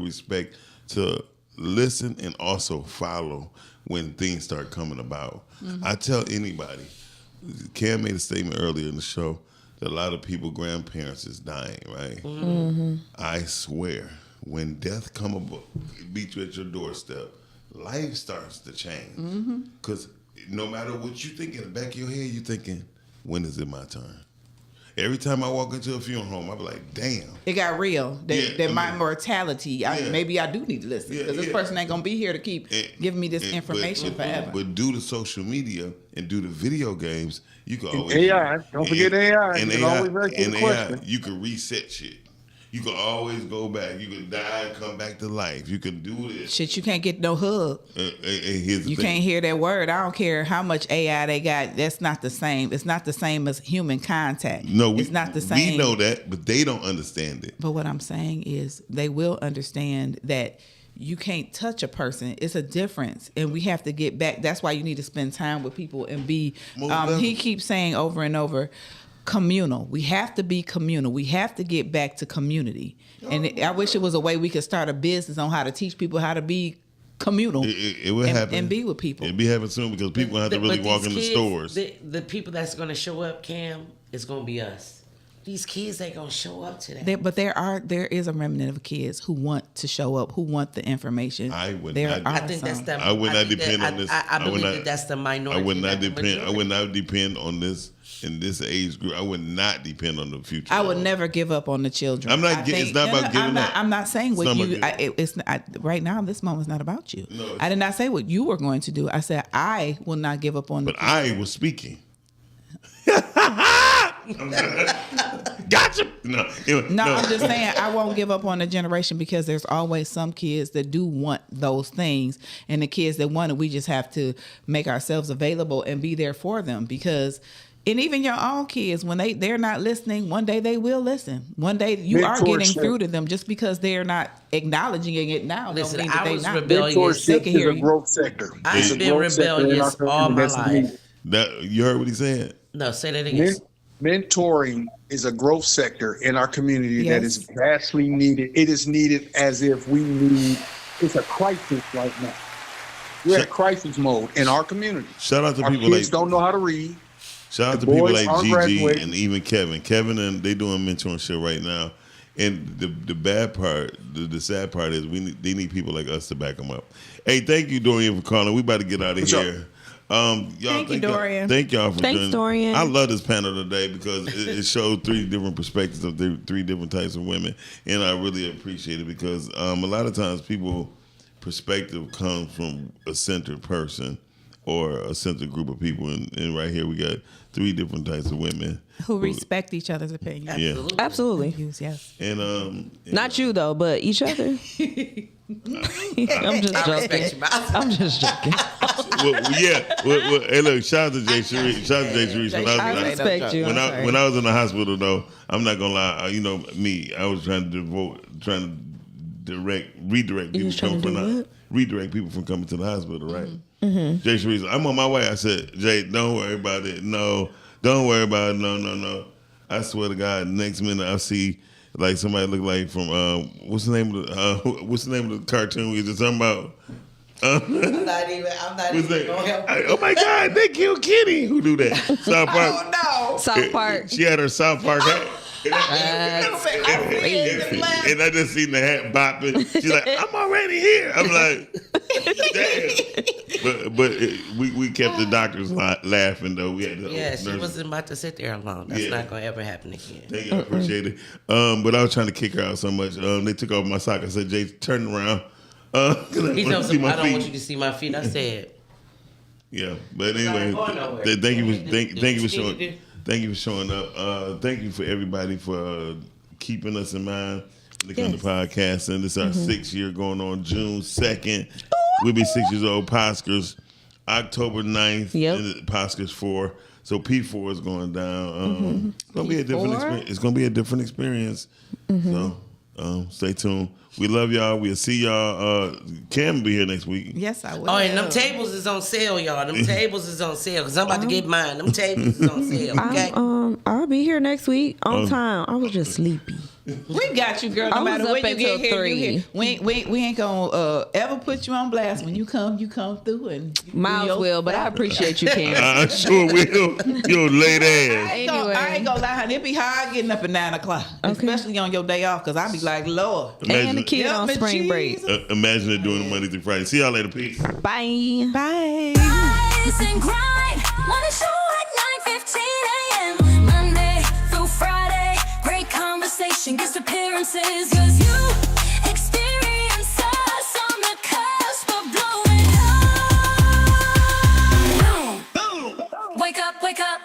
respect to listen and also follow when things start coming about. Mm-hmm. I tell anybody, Cam made a statement earlier in the show that a lot of people, grandparents is dying, right? Mm-hmm. I swear, when death beat you at your doorstep, life starts to change. Because no matter what you think in the back of your head, you're thinking, when is it my turn? Every time I walk into a funeral home, I be like, damn. It got real. My mortality, maybe I do need to listen. Because this person ain't going to be here to keep giving me this information forever. But due to social media and due to video games, you can always... AI. Don't forget AI. And you can always ask the question. You can reset shit. You can always go back. You can die and come back to life. You can do this. Shit, you can't get no hug. You can't hear that word. I don't care how much AI they got. That's not the same. It's not the same as human contact. No, it's not the same. We know that, but they don't understand it. But what I'm saying is they will understand that you can't touch a person. It's a difference. And we have to get back. That's why you need to spend time with people and be, he keeps saying over and over, communal. We have to be communal. We have to get back to community. And I wish it was a way we could start a business on how to teach people how to be communal. It will happen. And be with people. It'll be happening soon because people have to really walk in the stores. The people that's going to show up, Cam, is going to be us. These kids ain't going to show up today. But there is a remnant of kids who want to show up, who want the information. I would not depend on this. I believe that that's the minority. I would not depend on this. In this age group, I would not depend on the future. I would never give up on the children. It's not about giving up. I'm not saying what you. Right now, this moment's not about you. No, I did not say what you were going to do. I said I will not give up on. But I was speaking. Gotcha. No, I'm just saying I won't give up on the generation because there's always some kids that do want those things, and the kids that want it, we just have to make ourselves available and be there for them because. And even your own kids, when they're not listening, one day they will listen. One day you are getting through to them just because they're not acknowledging it now. Listen, don't mean that I was not. rebellious. Mentorship is a growth sector. I've been rebellious all my life. You heard what he said? No, say that again. Mentoring is a growth sector in our community that is vastly needed. It is needed as if we need, it's a crisis right now. We're at crisis mode in our community. Shout out to our people kids don't know how to read. Shout out to people like Gigi and even Kevin. Kevin and they doing mentorship right now. And the bad part, the sad part is they need people like us to back them up. Hey, thank you, Dorian, for calling. We about to get out of here. Y'all, thank you, Dorian. Thank y'all for Thanks, Dorian. I love this panel today because it showed three different perspectives of the three different types of women, and I really appreciate it because a lot of times people perspective comes from a centered person or a centered group of people, and right here we got three different types of women who respect each other's opinions. Yeah, absolutely. Yes, and not you though, but each other. I'm just joking. Hey, look, shout out to Jay Sharice. Shout out to Jay Sharice. I respect you. When I was in the hospital, though, I'm not gonna lie. Me, I was trying to redirect people from coming to the hospital, right? Mm-hmm. Jay Sharice, I'm on my way. I said, Jay, don't worry about it. No, don't worry about it. No. I swear to God, next minute I see like somebody look like from what's the name of the cartoon we were just talking about? I'm not even gonna help. Oh my God, they killed Kitty. Who do that? South Park. Oh no, South Park. She had her South Park hat. And I just seen the hat bopping. She's like, I'm already here. I'm like, damn. But we kept the doctors laughing though. We had she wasn't about to sit there alone. That's not gonna ever happen again. Thank you, I appreciate it. But I was trying to kick her out so much. They took off my sock. I said, Jay, turn around. He told me, I don't want you to see my feet. I said, yeah. But anyway, thank you for showing up. Thank you for everybody for keeping us in mind. when it comes to podcasting. This is our 6th year going on June 2nd. We'll be 6 years old. Posker's October 9th. And Posker's 4. So P4 is going down. It's gonna be a different experience. It's gonna be a different experience. So stay tuned. We love y'all. We'll see y'all. Cam will be here next week. Yes, I will. Oh, and them tables is on sale, y'all. Them tables is on sale because I'm about to get mine. Them tables is on sale. Okay. I'll be here next week on time. I was just sleepy. We got you, girl. No matter when you get here, you here. We ain't gonna ever put you on blast. When you come through and Miles will, but I appreciate you, Cam. I sure will. You're late ass. I ain't gonna lie, honey. It be hard getting up at 9 o'clock, especially on your day off, because I be like, Lord. And the kid on spring break. Imagine it doing it Monday through Friday. See y'all later. Peace. Bye. Bye. Rise and grind. Morning show at 9:15 a.m. Monday through Friday. Great conversation, guest appearances, cause you experience us on the cusp of blowing up. Boom. Wake up, wake up.